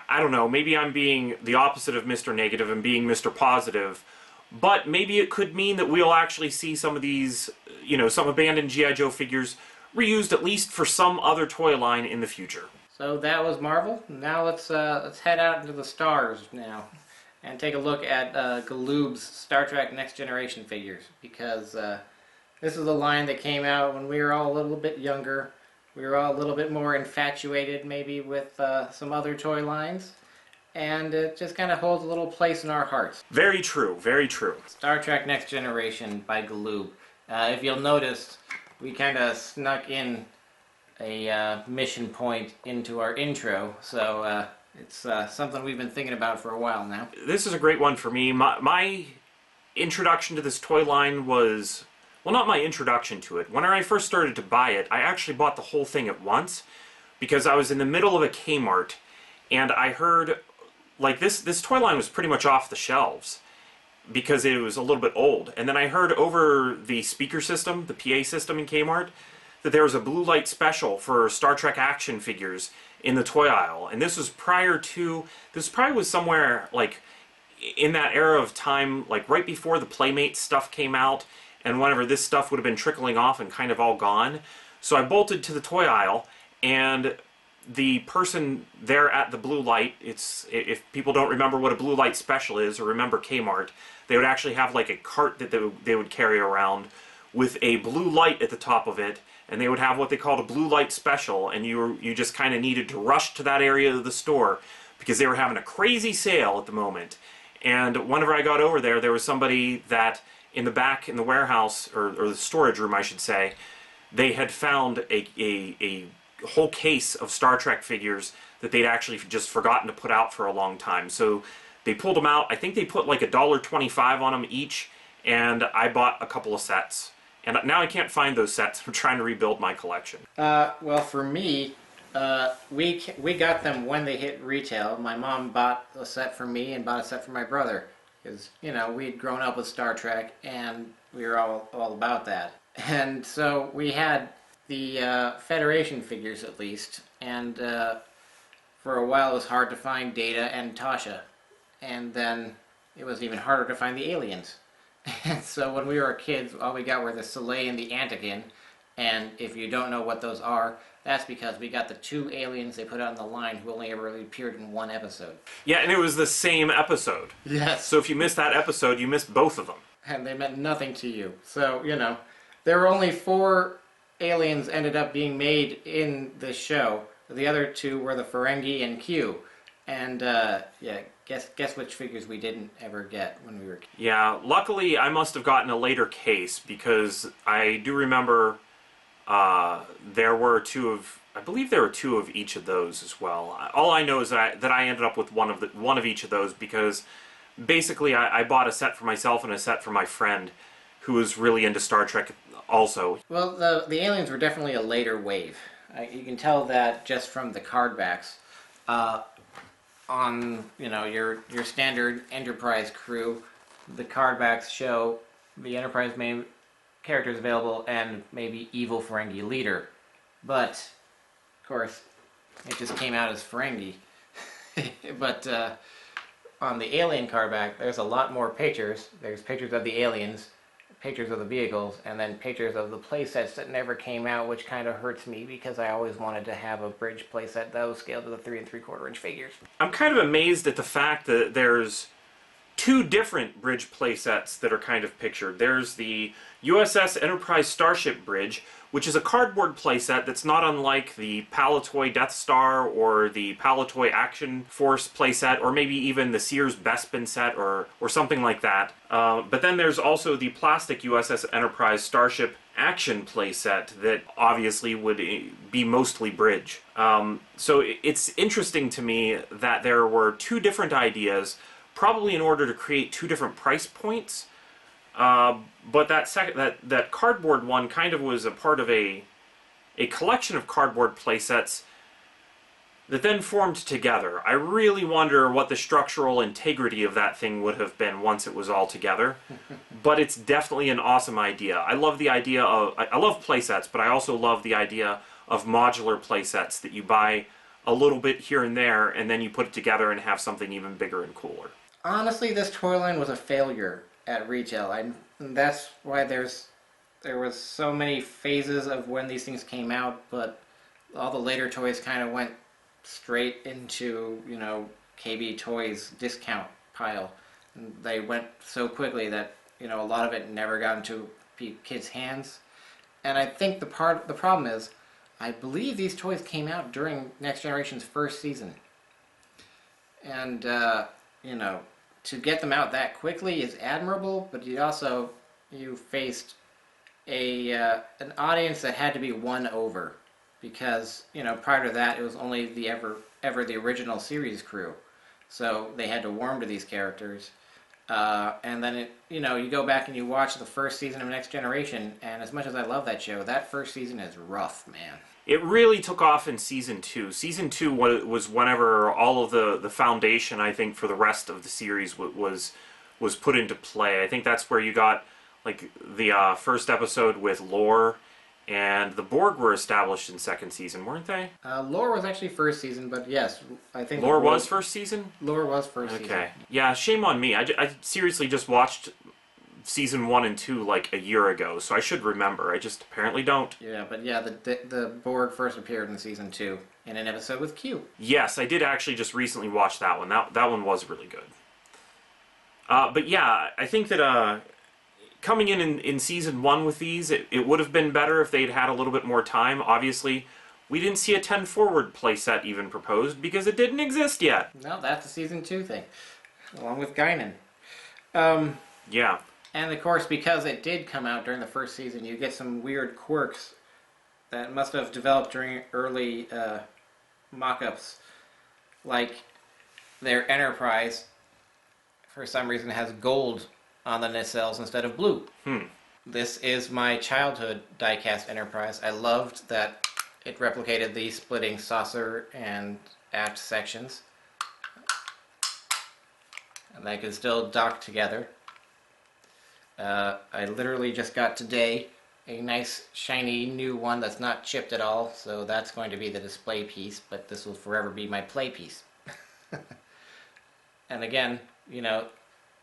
I don't know, maybe I'm being the opposite of Mr. Negative and being Mr. Positive, but maybe it could mean that we'll actually see some of these, some abandoned G.I. Joe figures reused at least for some other toy line in the future. So that was Marvel. Now let's head out into the stars now, and take a look at Galoob's Star Trek Next Generation figures, because this is a line that came out when we were all a little bit younger. We were all a little bit more infatuated maybe with some other toy lines, and it just kind of holds a little place in our hearts. Very true, very true. Star Trek Next Generation by Galoob. If you'll notice, we kind of snuck in a mission point into our intro, so it's something we've been thinking about for a while now. This is a great one for me. My introduction to this toy line was, well, not my introduction to it. When I first started to buy it, I actually bought the whole thing at once because I was in the middle of a Kmart and I heard, like, this toy line was pretty much off the shelves because it was a little bit old. And then I heard over the speaker system, the PA system in Kmart, that there was a blue light special for Star Trek action figures in the toy aisle. And this was prior to, this probably was somewhere like in that era of time, like right before the Playmates stuff came out, and whenever this stuff would have been trickling off and kind of all gone. So I bolted to the toy aisle, and the person there at the blue light, it's, if people don't remember what a blue light special is or remember Kmart, they would actually have like a cart that they would carry around with a blue light at the top of it, and they would have what they called a blue light special, and you just kind of needed to rush to that area of the store because they were having a crazy sale at the moment. And whenever I got over there, there was somebody that in the back in the warehouse, or the storage room I should say, they had found a whole case of Star Trek figures that they'd actually just forgotten to put out for a long time. So they pulled them out. I think they put like $1.25 on them each, and I bought a couple of sets. And now I can't find those sets. I'm trying to rebuild my collection. Well, for me, we got them when they hit retail. My mom bought a set for me and bought a set for my brother, because, you know, we'd grown up with Star Trek and we were all about that. And so we had the Federation figures at least, and for a while it was hard to find Data and Tasha, and then it was even harder to find the aliens. And so when we were kids, all we got were the Soleil and the Antikin, and if you don't know what those are, that's because we got the two aliens they put out in the line who only ever really appeared in one episode. Yeah, and it was the same episode. Yes. So if you missed that episode, you missed both of them. And they meant nothing to you. So, you know, there were only 4 aliens ended up being made in the show. The other 2 were the Ferengi and Q. And, yeah, guess which figures we didn't ever get when we were kids. Yeah, luckily I must have gotten a later case, because I do remember there were 2 of, I believe there were 2 of each of those as well. All I know is that I ended up with one of each of those, because basically I bought a set for myself and a set for my friend who was really into Star Trek also. Well, the aliens were definitely a later wave. You can tell that just from the card backs. On, you know, your standard Enterprise crew, the card backs show the Enterprise main characters available and maybe evil Ferengi leader. But, of course, it just came out as Ferengi. But on the alien card back, there's a lot more pictures. There's pictures of the aliens, pictures of the vehicles, and then pictures of the playsets that never came out, which kind of hurts me because I always wanted to have a bridge playset that was scaled to the 3 3/4 inch figures. I'm kind of amazed at the fact that there's 2 different bridge playsets that are kind of pictured. There's the USS Enterprise Starship Bridge, which is a cardboard playset that's not unlike the Palitoy Death Star or the Palitoy Action Force playset, or maybe even the Sears Bespin set or something like that. But then there's also the plastic USS Enterprise Starship Action playset that obviously would be mostly bridge. So it's interesting to me that there were 2 different ideas, probably in order to create 2 different price points. But that cardboard one kind of was a part of a collection of cardboard playsets that then formed together. I really wonder what the structural integrity of that thing would have been once it was all together. But it's definitely an awesome idea. I love the idea of, I love playsets, but I also love the idea of modular playsets that you buy a little bit here and there, and then you put it together and have something even bigger and cooler. Honestly, this toy line was a failure at retail. And that's why there was so many phases of when these things came out, but all the later toys kind of went straight into, you know, KB Toys discount pile. And they went so quickly that, you know, a lot of it never got into kids' hands. And I think the problem is, I believe these toys came out during Next Generation's first season. And, you know, to get them out that quickly is admirable, but you faced an audience that had to be won over. Because, you know, prior to that, it was only the the original series crew. So they had to warm to these characters. And then, you know, you go back and you watch the first season of Next Generation, and as much as I love that show, that first season is rough, man. It really took off in Season 2. Season 2 was whenever all of the foundation, I think, for the rest of the series was put into play. I think that's where you got, like, the first episode with Lore, and the Borg were established in second season, weren't they? Lore was actually first season, but yes, I think... Lore was first season? Lore was first season. Okay. Yeah, shame on me. I seriously just watched season 1 and 2 like a year ago, so I should remember. I just apparently don't. Yeah, but yeah, the Borg first appeared in season 2 in an episode with Q. Yes, I did actually just recently watch that one. That one was really good. But yeah, I think that coming in season 1 with these, it would have been better if they'd had a little bit more time. Obviously, we didn't see a 10 forward playset even proposed because it didn't exist yet. No, that's a season 2 thing, along with Guinan. Yeah. And of course, because it did come out during the first season, you get some weird quirks that must have developed during early mock-ups. Like their Enterprise, for some reason, has gold on the nacelles instead of blue. This is my childhood diecast Enterprise. I loved that it replicated the splitting saucer and aft sections. And they could still dock together. I literally just got today a nice shiny new one that's not chipped at all, so that's going to be the display piece, but this will forever be my play piece. And again, you know,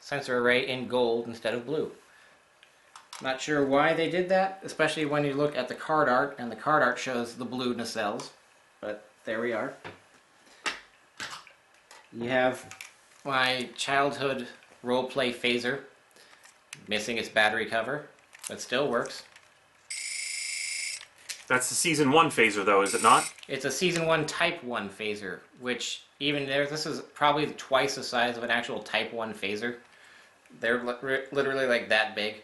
sensor array in gold instead of blue. Not sure why they did that, especially when you look at the card art, and the card art shows the blue nacelles, but there we are. You have my childhood roleplay phaser, missing its battery cover, but still works. That's the season 1 phaser, though, is it not? It's a season 1 type 1 phaser, which even there, this is probably twice the size of an actual type 1 phaser. They're literally like that big.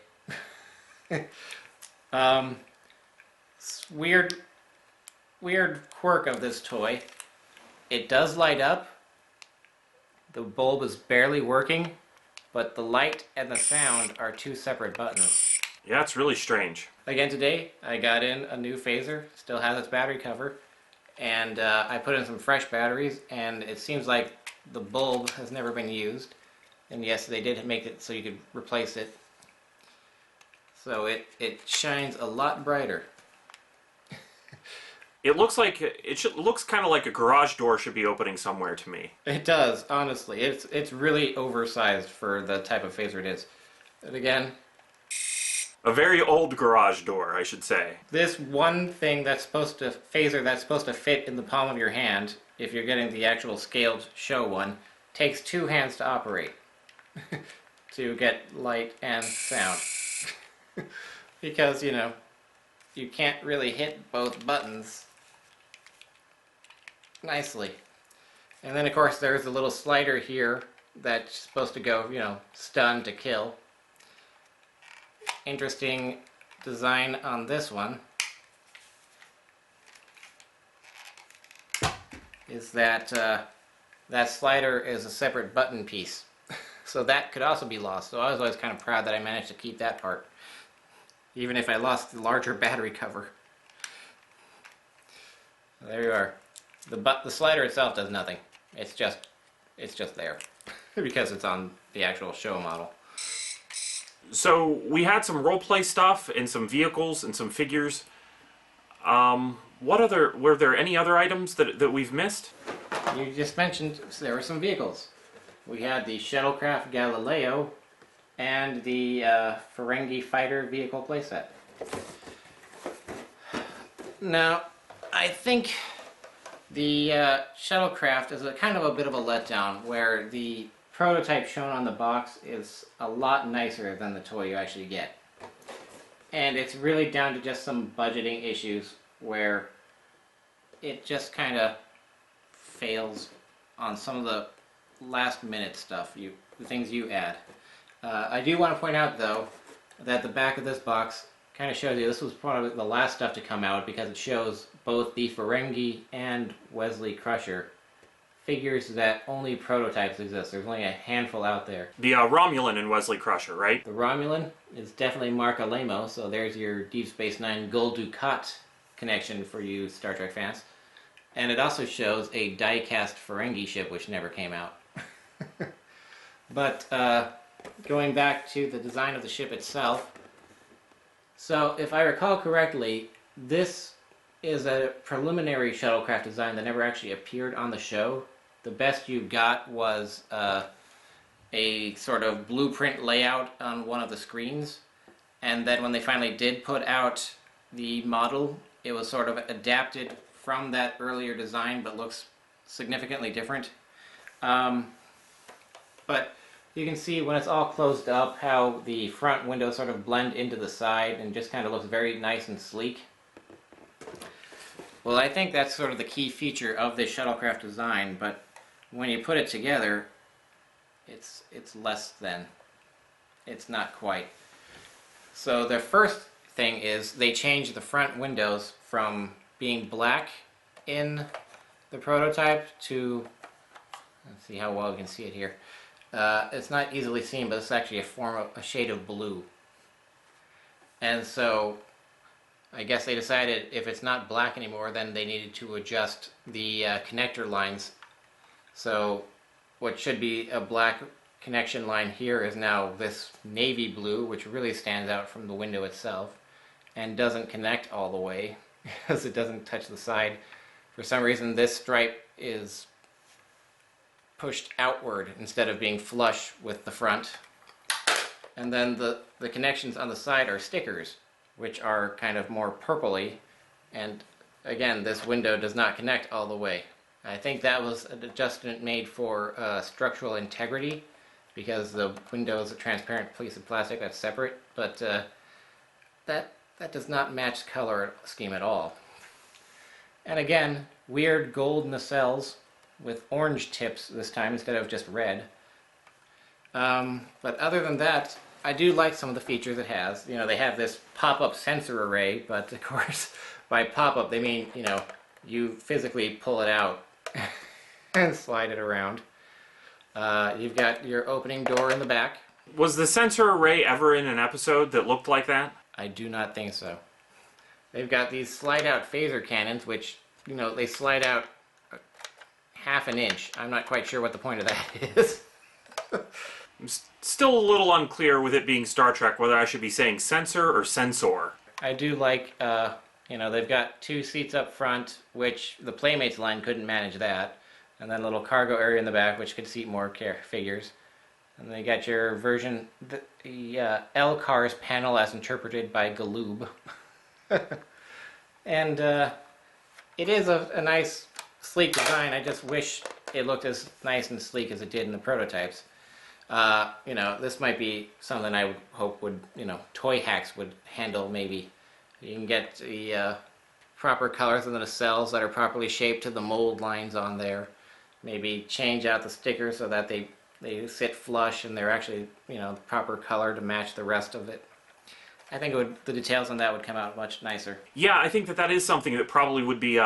Weird quirk of this toy. It does light up. The bulb is barely working, but the light and the sound are two separate buttons. Yeah, it's really strange. Again today, I got in a new phaser, still has its battery cover, and I put in some fresh batteries, and it seems like the bulb has never been used. And yes, they did make it so you could replace it. So it shines a lot brighter. It looks like looks kind of like a garage door should be opening somewhere to me. It does, honestly. It's really oversized for the type of phaser it is. And again, a very old garage door, I should say. This one thing phaser that's supposed to fit in the palm of your hand, if you're getting the actual scaled show one, takes 2 hands to operate to get light and sound. Because, you know, you can't really hit both buttons nicely. And then, of course, there's a little slider here that's supposed to go, you know, stun to kill. Interesting design on this one is that that slider is a separate button piece. So that could also be lost. So I was always kind of proud that I managed to keep that part, even if I lost the larger battery cover. There you are. The slider itself does nothing. It's just there because it's on the actual show model. So we had some roleplay stuff and some vehicles and some figures. Were there any other items that we've missed? You just mentioned there were some vehicles. We had the Shuttlecraft Galileo and the Ferengi Fighter vehicle playset. Now, I think The Shuttlecraft is a kind of a bit of a letdown, where the prototype shown on the box is a lot nicer than the toy you actually get. And it's really down to just some budgeting issues where it just kind of fails on some of the last minute stuff, the things you add. I do want to point out though that the back of this box kind of shows you this was probably the last stuff to come out, because it shows both the Ferengi and Wesley Crusher figures that only prototypes exist. There's only a handful out there. The Romulan and Wesley Crusher, right? The Romulan is definitely Mark Alemo, so there's your Deep Space Nine Gul Dukat connection for you Star Trek fans. And it also shows a die-cast Ferengi ship, which never came out. But going back to the design of the ship itself, so if I recall correctly, this is a preliminary Shuttlecraft design that never actually appeared on the show. The best you got was a sort of blueprint layout on one of the screens, and then when they finally did put out the model, it was sort of adapted from that earlier design, but looks significantly different. But you can see when it's all closed up how the front windows sort of blend into the side and just kind of looks very nice and sleek. Well, I think that's sort of the key feature of this Shuttlecraft design, but when you put it together, it's less than. It's not quite. So the first thing is they changed the front windows from being black in the prototype to, let's see how well we can see it here. It's not easily seen, but it's actually a shade of blue. And so I guess they decided if it's not black anymore, then they needed to adjust the connector lines. So what should be a black connection line here is now this navy blue, which really stands out from the window itself and doesn't connect all the way because it doesn't touch the side. For some reason, this stripe is pushed outward instead of being flush with the front. And then the connections on the side are stickers, which are kind of more purpley, and again, this window does not connect all the way. I think that was an adjustment made for structural integrity, because the window is a transparent piece of plastic that's separate, but that does not match the color scheme at all. And again, weird gold nacelles with orange tips this time instead of just red. But other than that, I do like some of the features it has. You know, they have this pop-up sensor array, but of course, by pop-up they mean, you know, you physically pull it out and slide it around. You've got your opening door in the back. Was the sensor array ever in an episode that looked like that? I do not think so. They've got these slide-out phaser cannons, which, you know, they slide out half an inch. I'm not quite sure what the point of that is. I'm still a little unclear with it being Star Trek whether I should be saying sensor or sensor. I do like, you know, they've got 2 seats up front, which the Playmates line couldn't manage that. And then a little cargo area in the back, which could seat more figures. And they got your version, the L-Cars panel as interpreted by Galoob. And it is a nice, sleek design. I just wish it looked as nice and sleek as it did in the prototypes. You know, this might be something I would hope would, you know, Toy Hacks would handle maybe. You can get the proper colors of the nacelles that are properly shaped to the mold lines on there. Maybe change out the stickers so that they sit flush and they're actually, you know, the proper color to match the rest of it. I think the details on that would come out much nicer. Yeah, I think that is something that probably would be,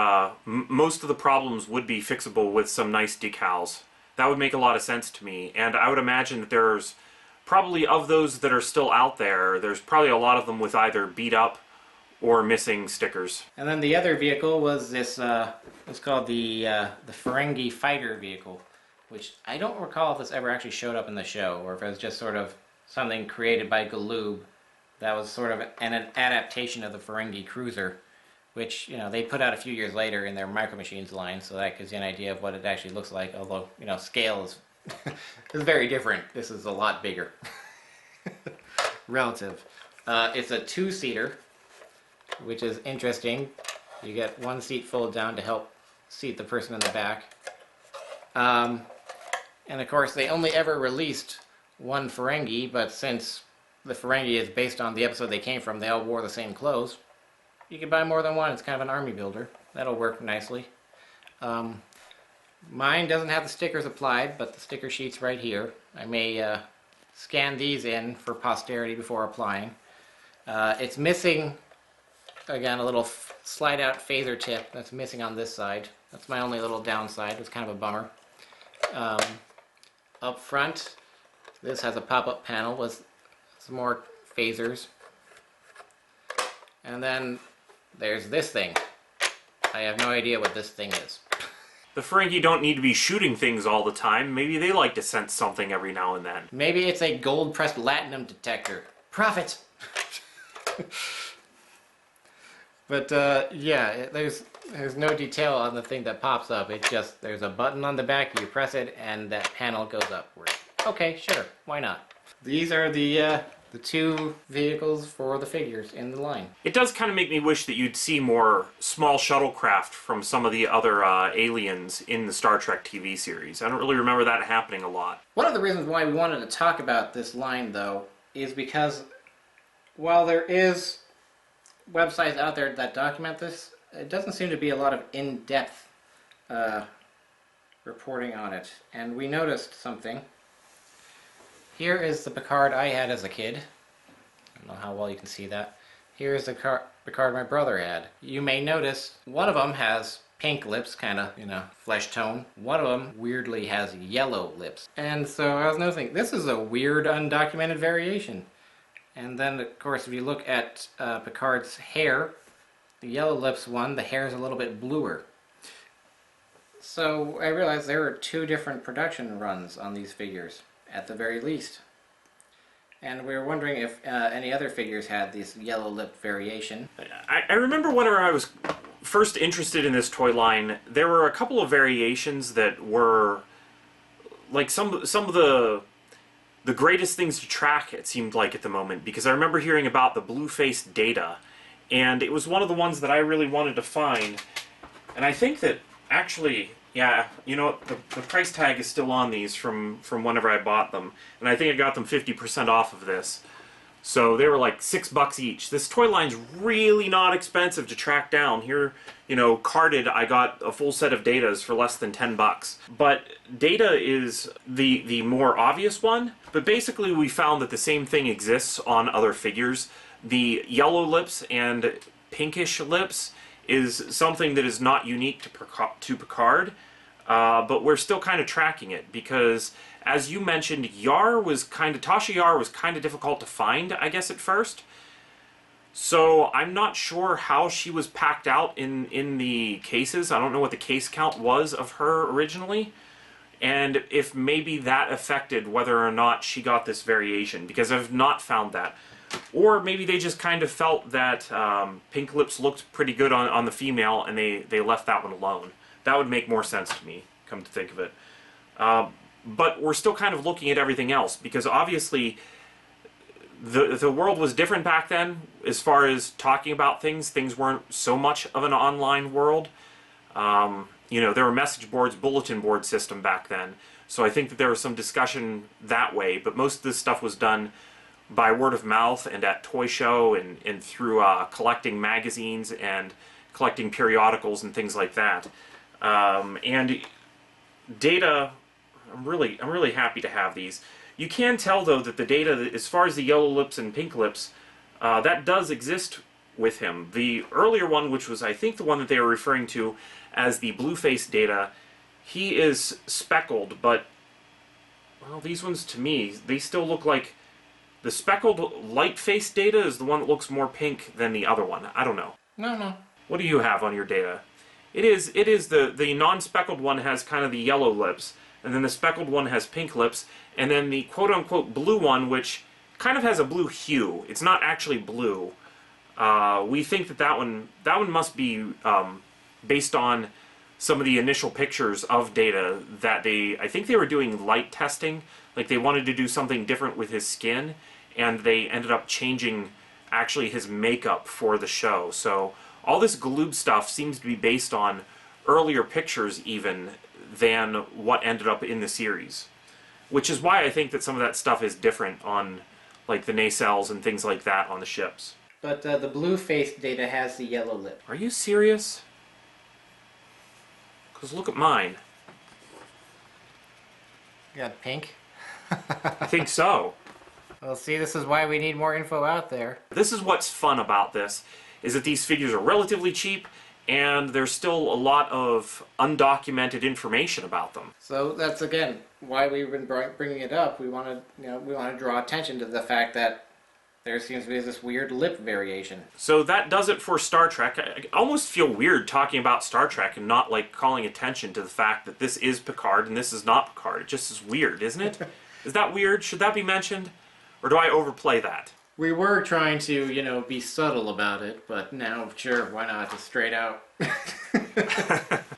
most of the problems would be fixable with some nice decals. That would make a lot of sense to me, and I would imagine that there's probably, of those that are still out there, there's probably a lot of them with either beat up or missing stickers. And then the other vehicle was this, it's called the Ferengi Fighter vehicle, which I don't recall if this ever actually showed up in the show, or if it was just sort of something created by Galoob that was sort of an adaptation of the Ferengi Cruiser, which, you know, they put out a few years later in their Micro Machines line, so that gives you an idea of what it actually looks like, although, you know, scale is, is very different. This is a lot bigger. Relative. It's a 2-seater, which is interesting. You get 1 seat fold down to help seat the person in the back. And of course, they only ever released one Ferengi, but since the Ferengi is based on the episode they came from, they all wore the same clothes. You can buy more than one. It's kind of an army builder. That'll work nicely. Mine doesn't have the stickers applied, but the sticker sheet's right here. I may scan these in for posterity before applying. It's missing, again, a little slide-out phaser tip that's missing on this side. That's my only little downside. It's kind of a bummer. Up front, this has a pop-up panel with some more phasers. And then there's this thing. I have no idea what this thing is. The Ferengi don't need to be shooting things all the time. Maybe they like to sense something every now and then. Maybe it's a gold-pressed latinum detector. Profit! But yeah, there's no detail on the thing that pops up. It just, there's a button on the back, you press it, and that panel goes upward. Okay, sure, why not? These are the two vehicles for the figures in the line. It does kind of make me wish that you'd see more small shuttlecraft from some of the other aliens in the Star Trek TV series. I don't really remember that happening a lot. One of the reasons why we wanted to talk about this line, though, is because while there is websites out there that document this, it doesn't seem to be a lot of in-depth reporting on it. And we noticed something. Here is the Picard I had as a kid. I don't know how well you can see that. Here is the Picard my brother had. You may notice one of them has pink lips, kind of, you know, flesh tone. One of them weirdly has yellow lips. And so I was noticing, this is a weird undocumented variation. And then, of course, if you look at Picard's hair, the yellow lips one, the hair is a little bit bluer. So I realized there are two different production runs on these figures, at the very least. And we were wondering if any other figures had this yellow lip variation. I remember whenever I was first interested in this toy line, there were a couple of variations that were like some of the greatest things to track, it seemed like, at the moment, because I remember hearing about the blue-faced Data, and it was one of the ones that I really wanted to find. And I think that actually, yeah, you know, the price tag is still on these from whenever I bought them, and I think I got them 50% off of this. So they were like $6 each. This toy line's really not expensive to track down. Here, you know, carded, I got a full set of Datas for less than $10. But Data is the more obvious one. But basically we found that the same thing exists on other figures. The yellow lips and pinkish lips is something that is not unique to Picard. But we're still kind of tracking it because, as you mentioned, Tasha Yar was kind of difficult to find, I guess, at first. So I'm not sure how she was packed out in the cases. I don't know what the case count was of her originally, and if maybe that affected whether or not she got this variation, because I've not found that. Or maybe they just kind of felt that pink lips looked pretty good on the female, and they left that one alone. That would make more sense to me, come to think of it. But we're still kind of looking at everything else, because obviously the world was different back then as far as talking about things. Things weren't so much of an online world. You know, there were message boards, bulletin board system back then. So I think that there was some discussion that way, but most of this stuff was done by word of mouth and at Toy Show and through collecting magazines and collecting periodicals and things like that. And Data, I'm really happy to have these. You can tell, though, that the Data, as far as the yellow lips and pink lips, that does exist with him. The earlier one, which was, I think, the one that they were referring to as the blue-faced Data, he is speckled, but, well, these ones, to me, they still look like the speckled light-faced Data is the one that looks more pink than the other one. I don't know. No. What do you have on your Data? It is the non-speckled one has kind of the yellow lips, and then the speckled one has pink lips, and then the quote-unquote blue one, which kind of has a blue hue. It's not actually blue. We think that one must be based on some of the initial pictures of Data that I think they were doing light testing, like they wanted to do something different with his skin, and they ended up changing actually his makeup for the show. So all this Galoob stuff seems to be based on earlier pictures even than what ended up in the series. Which is why I think that some of that stuff is different on like the nacelles and things like that on the ships. But the blue face data has the yellow lip. Are you serious? Because look at mine. You got pink? I think so. Well, see, this is why we need more info out there. This is what's fun about this, is that these figures are relatively cheap, and there's still a lot of undocumented information about them. So that's again why we've been bringing it up. We want to draw attention to the fact that there seems to be this weird lip variation. So that does it for Star Trek. I almost feel weird talking about Star Trek and not like calling attention to the fact that this is Picard and this is not Picard. It just is weird, isn't it? Is that weird? Should that be mentioned? Or do I overplay that? We were trying to, be subtle about it, but now, sure, why not? Just straight out.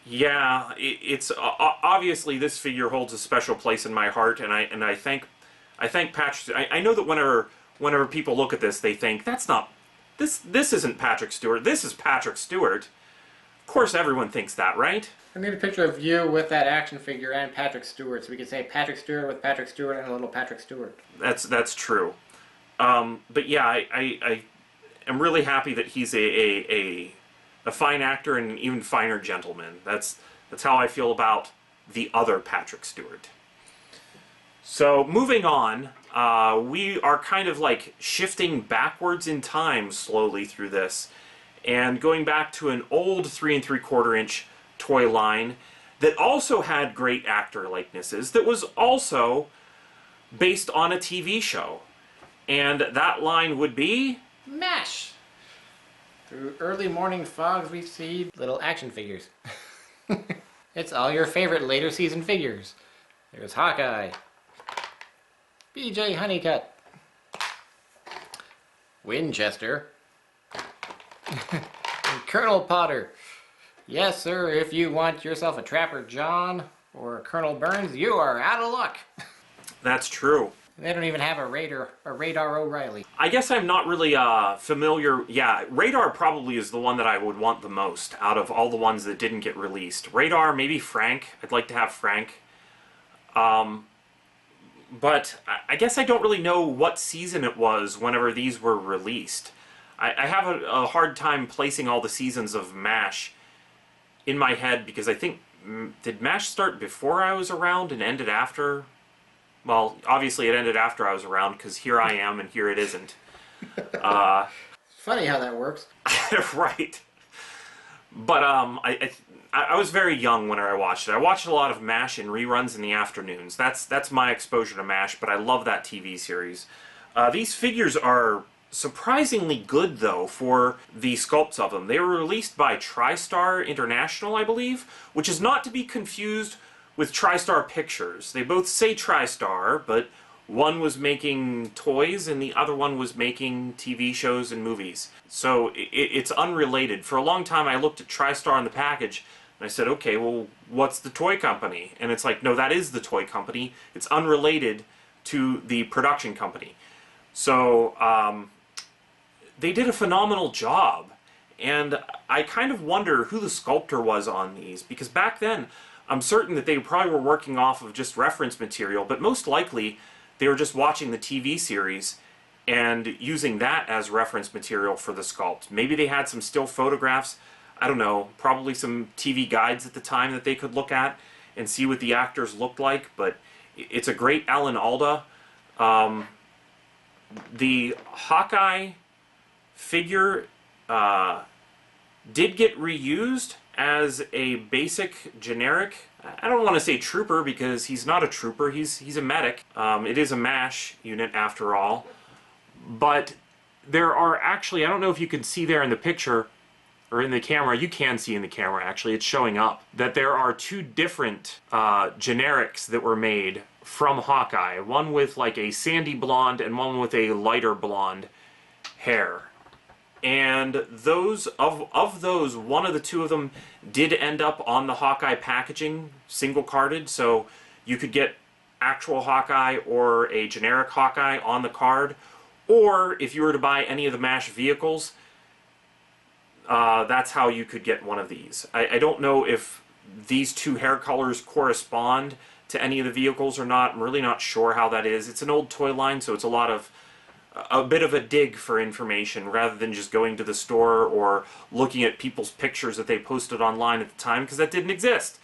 Yeah, it's obviously this figure holds a special place in my heart, and I thank Patrick. I know that whenever people look at this, they think that's not this isn't Patrick Stewart. This is Patrick Stewart. Of course, everyone thinks that, right? I need a picture of you with that action figure and Patrick Stewart, so we can say Patrick Stewart with Patrick Stewart and a little Patrick Stewart. That's true. But yeah, I am really happy that he's a fine actor and an even finer gentleman. That's how I feel about the other Patrick Stewart. So moving on, we are kind of like shifting backwards in time slowly through this, and going back to an old 3 3/4 inch toy line that also had great actor likenesses, that was also based on a TV show. And that line would be MASH! Through early morning fogs we see little action figures. It's all your favorite later season figures. There's Hawkeye, BJ Honeycutt, Winchester, and Colonel Potter. Yes, sir, if you want yourself a Trapper John or a Colonel Burns, you are out of luck. That's true. They don't even have a Radar O'Reilly. I guess I'm not really familiar. Yeah, Radar probably is the one that I would want the most out of all the ones that didn't get released. Radar, maybe Frank. I'd like to have Frank. But I guess I don't really know what season it was whenever these were released. I have a hard time placing all the seasons of MASH in my head, because I think, did MASH start before I was around and ended after? Well, obviously it ended after I was around, because here I am and here it isn't. Funny how that works. Right. But I was very young when I watched it. I watched a lot of MASH in reruns in the afternoons. That's my exposure to MASH, but I love that TV series. These figures are surprisingly good, though, for the sculpts of them. They were released by TriStar International, I believe, which is not to be confused with TriStar Pictures. They both say TriStar, but one was making toys and the other one was making TV shows and movies. So it's unrelated. For a long time I looked at TriStar on the package and I said, okay, well, what's the toy company? And it's like, no, that is the toy company. It's unrelated to the production company. So they did a phenomenal job. And I kind of wonder who the sculptor was on these, because back then I'm certain that they probably were working off of just reference material, but most likely they were just watching the TV series and using that as reference material for the sculpt. Maybe they had some still photographs, I don't know, probably some TV guides at the time that they could look at and see what the actors looked like, but it's a great Alan Alda. The Hawkeye figure did get reused as a basic generic, I don't want to say trooper because he's not a trooper, he's a medic. It is a MASH unit after all. But there are actually, I don't know if you can see there in the picture or in the camera, you can see in the camera actually, it's showing up, that there are two different generics that were made from Hawkeye. One with like a sandy blonde and one with a lighter blonde hair. And those, of those, one of the two of them did end up on the Hawkeye packaging, single carded, so you could get actual Hawkeye or a generic Hawkeye on the card. Or if you were to buy any of the MASH vehicles, that's how you could get one of these. I don't know if these two hair colors correspond to any of the vehicles or not. I'm really not sure how that is. It's an old toy line, so it's a bit of a dig for information rather than just going to the store or looking at people's pictures that they posted online at the time, because that didn't exist.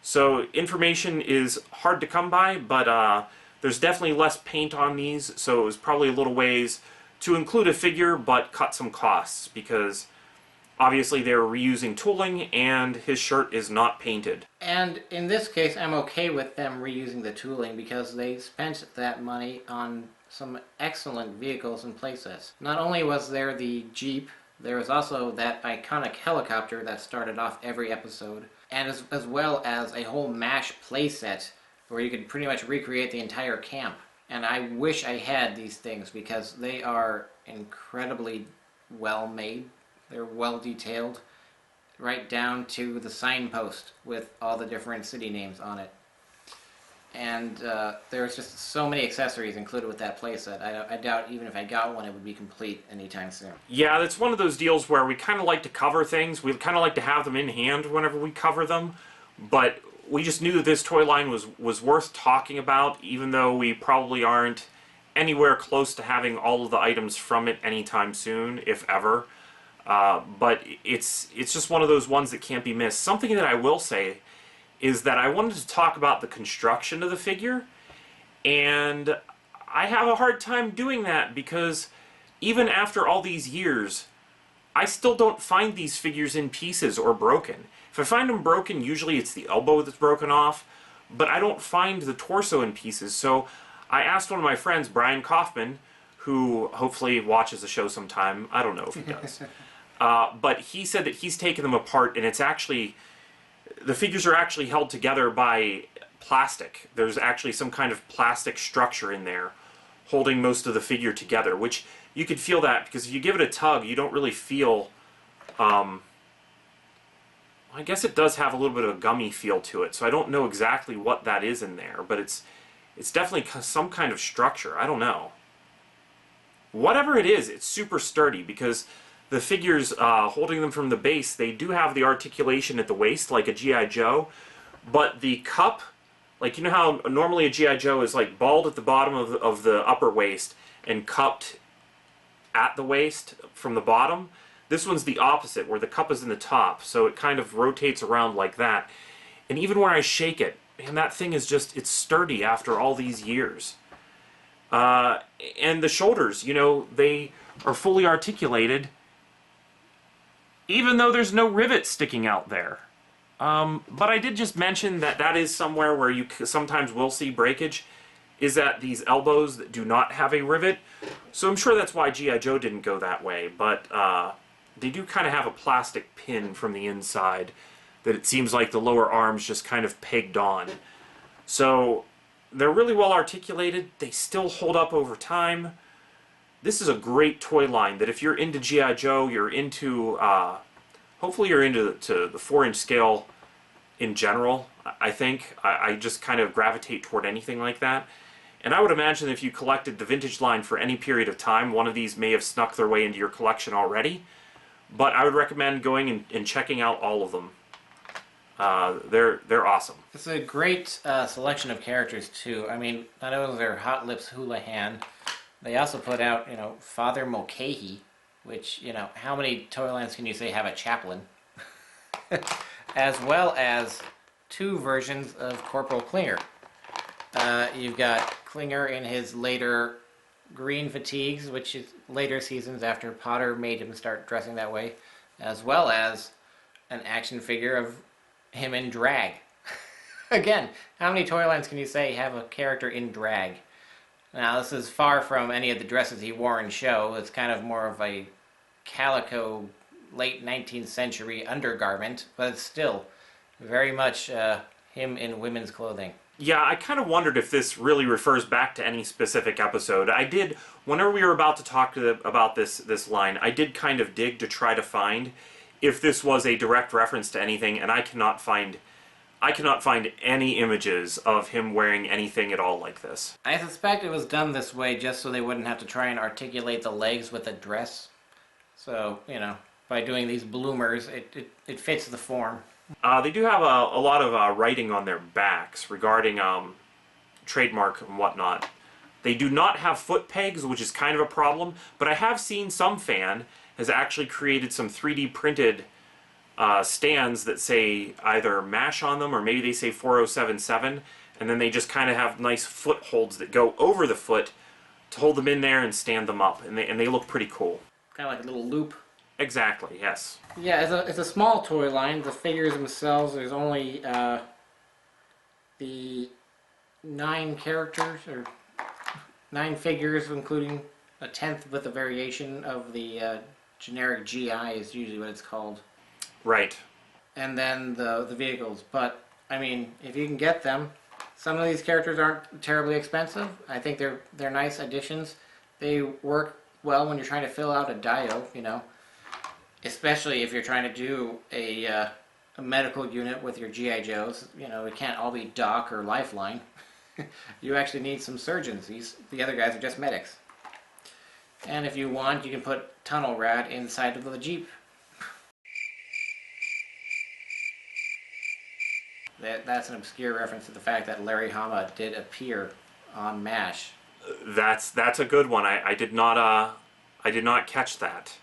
So information is hard to come by, but there's definitely less paint on these, so it was probably a little ways to include a figure but cut some costs, because obviously they were reusing tooling and his shirt is not painted. And in this case, I'm okay with them reusing the tooling because they spent that money on some excellent vehicles and playsets. Not only was there the Jeep, there was also that iconic helicopter that started off every episode, and as well as a whole MASH playset where you could pretty much recreate the entire camp. And I wish I had these things because they are incredibly well made. They're well detailed, right down to the signpost with all the different city names on it. And there's just so many accessories included with that playset. I doubt even if I got one, it would be complete anytime soon. Yeah, it's one of those deals where we kind of like to cover things. We kind of like to have them in hand whenever we cover them. But we just knew that this toy line was worth talking about, even though we probably aren't anywhere close to having all of the items from it anytime soon, if ever. But it's just one of those ones that can't be missed. Something that I will say is that I wanted to talk about the construction of the figure, and I have a hard time doing that because even after all these years, I still don't find these figures in pieces or broken. If I find them broken, usually it's the elbow that's broken off, but I don't find the torso in pieces. So I asked one of my friends, Brian Kaufman, who hopefully watches the show sometime. I don't know if he does. But he said that he's taken them apart, and it's actually, the figures are actually held together by plastic. There's actually some kind of plastic structure in there holding most of the figure together, which you could feel that because if you give it a tug, you don't really feel, I guess it does have a little bit of a gummy feel to it, so I don't know exactly what that is in there, but it's definitely some kind of structure. I don't know. Whatever it is, it's super sturdy because the figures holding them from the base, they do have the articulation at the waist like a G.I. Joe, but the cup, like you know how normally a G.I. Joe is like bald at the bottom of the upper waist and cupped at the waist from the bottom? This one's the opposite, where the cup is in the top, so it kind of rotates around like that. And even when I shake it, man, that thing is just, it's sturdy after all these years. And the shoulders, you know, they are fully articulated, even though there's no rivet sticking out there. But I did just mention that that is somewhere where you sometimes will see breakage, is at these elbows that do not have a rivet. So I'm sure that's why G.I. Joe didn't go that way, but they do kind of have a plastic pin from the inside that it seems like the lower arm's just kind of pegged on. So they're really well articulated. They still hold up over time. This is a great toy line that if you're into G.I. Joe, you're into, hopefully you're into the 4-inch scale in general, I think. I just kind of gravitate toward anything like that. And I would imagine if you collected the vintage line for any period of time, one of these may have snuck their way into your collection already. But I would recommend going and checking out all of them. They're awesome. It's a great selection of characters too. I mean, not only is there Hot Lips Houlihan, they also put out, you know, Father Mulcahy, which, you know, how many toy lines can you say have a chaplain? As well as 2 versions of Corporal Klinger. You've got Klinger in his later green fatigues, which is later seasons after Potter made him start dressing that way, as well as an action figure of him in drag. Again, how many toy lines can you say have a character in drag? Now, this is far from any of the dresses he wore in show. It's kind of more of a calico late 19th century undergarment, but it's still very much him in women's clothing. Yeah, I kind of wondered if this really refers back to any specific episode. I did, whenever we were about to talk about this line, I did kind of dig to try to find if this was a direct reference to anything, and I cannot find any images of him wearing anything at all like this. I suspect it was done this way just so they wouldn't have to try and articulate the legs with a dress. So, you know, by doing these bloomers, it fits the form. They do have a lot of writing on their backs regarding trademark and whatnot. They do not have foot pegs, which is kind of a problem, but I have seen some fan has actually created some 3D printed stands that say either MASH on them, or maybe they say 4077, and then they just kind of have nice footholds that go over the foot to hold them in there and stand them up, and they look pretty cool. Kind of like a little loop. Exactly, yes. Yeah, it's a small toy line. The figures themselves, there's only the 9 characters, or 9 figures, including a 10th with a variation of the generic GI is usually what it's called. Right. And then the vehicles. But, I mean, if you can get them, some of these characters aren't terribly expensive. I think they're nice additions. They work well when you're trying to fill out a dio, you know. Especially if you're trying to do a medical unit with your G.I. Joes. You know, it can't all be Doc or Lifeline. You actually need some surgeons. The other guys are just medics. And if you want, you can put Tunnel Rat inside of the Jeep. That's an obscure reference to the fact that Larry Hama did appear on MASH. That's a good one. I did not catch that.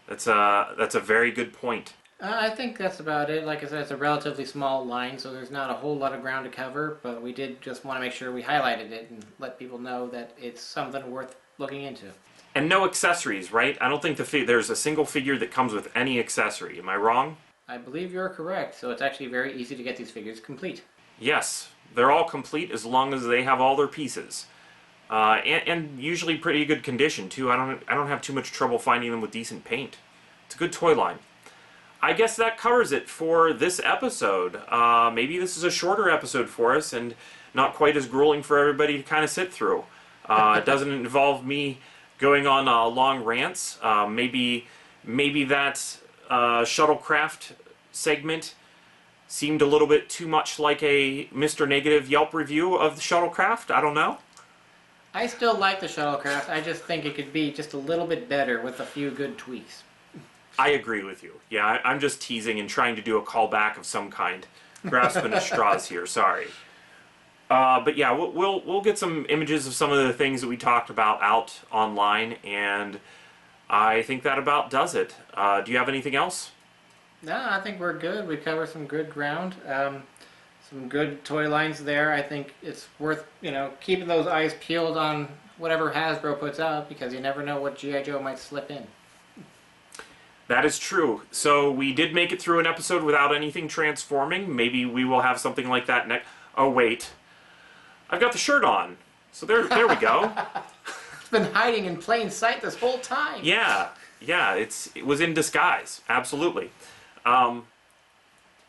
That's a very good point. I think that's about it. Like I said, it's a relatively small line, so there's not a whole lot of ground to cover, but we did just want to make sure we highlighted it and let people know that it's something worth looking into. And no accessories, right? I don't think there's a single figure that comes with any accessory. Am I wrong? I believe you're correct, so it's actually very easy to get these figures complete. Yes, they're all complete as long as they have all their pieces. And usually pretty good condition, too. I don't have too much trouble finding them with decent paint. It's a good toy line. I guess that covers it for this episode. Maybe this is a shorter episode for us and not quite as grueling for everybody to kind of sit through. It doesn't involve me going on long rants. Maybe that Shuttlecraft segment seemed a little bit too much like a Mr. Negative Yelp review of the Shuttlecraft. I don't know. I still like the Shuttlecraft. I just think it could be just a little bit better with a few good tweaks. I agree with you. Yeah, I'm just teasing and trying to do a callback of some kind. Grasping at straws here, sorry. But yeah, we'll get some images of some of the things that we talked about out online, and I think that about does it. Do you have anything else? No, I think we're good. We covered some good ground. Some good toy lines there. I think it's worth, keeping those eyes peeled on whatever Hasbro puts out, because you never know what G.I. Joe might slip in. That is true. So we did make it through an episode without anything transforming. Maybe we will have something like that next. Oh wait, I've got the shirt on. So there we go. It's been hiding in plain sight this whole time. Yeah, it was in disguise. Absolutely.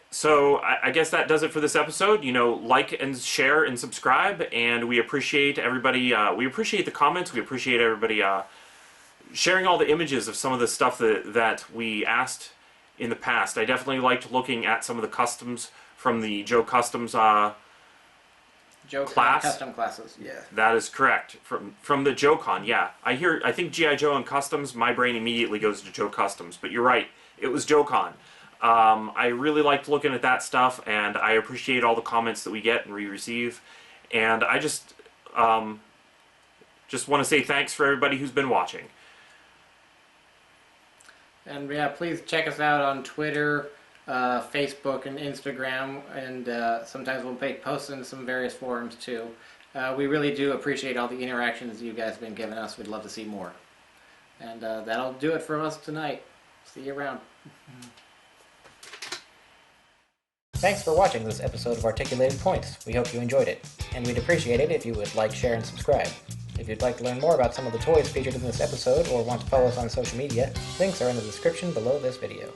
So I guess that does it for this episode. Like and share and subscribe, and we appreciate everybody. We appreciate the comments. We appreciate everybody sharing all the images of some of the stuff that we asked in the past. I definitely liked looking at some of the customs from the Joe Customs Joe class. Custom classes, yeah. That is correct. From the JoeCon, yeah. I think G.I. Joe and Customs, my brain immediately goes to Joe Customs, but you're right. It was JoeCon. I really liked looking at that stuff, and I appreciate all the comments that we get and we receive. And I just want to say thanks for everybody who's been watching. And yeah, please check us out on Twitter, Facebook, and Instagram, and sometimes we'll make posts in some various forums too. We really do appreciate all the interactions you guys have been giving us. We'd love to see more. And that'll do it for us tonight. See you around. Thanks for watching this episode of Articulated Points. We hope you enjoyed it, and we'd appreciate it if you would like, share, and subscribe. If you'd like to learn more about some of the toys featured in this episode or want to follow us on social media, links are in the description below this video.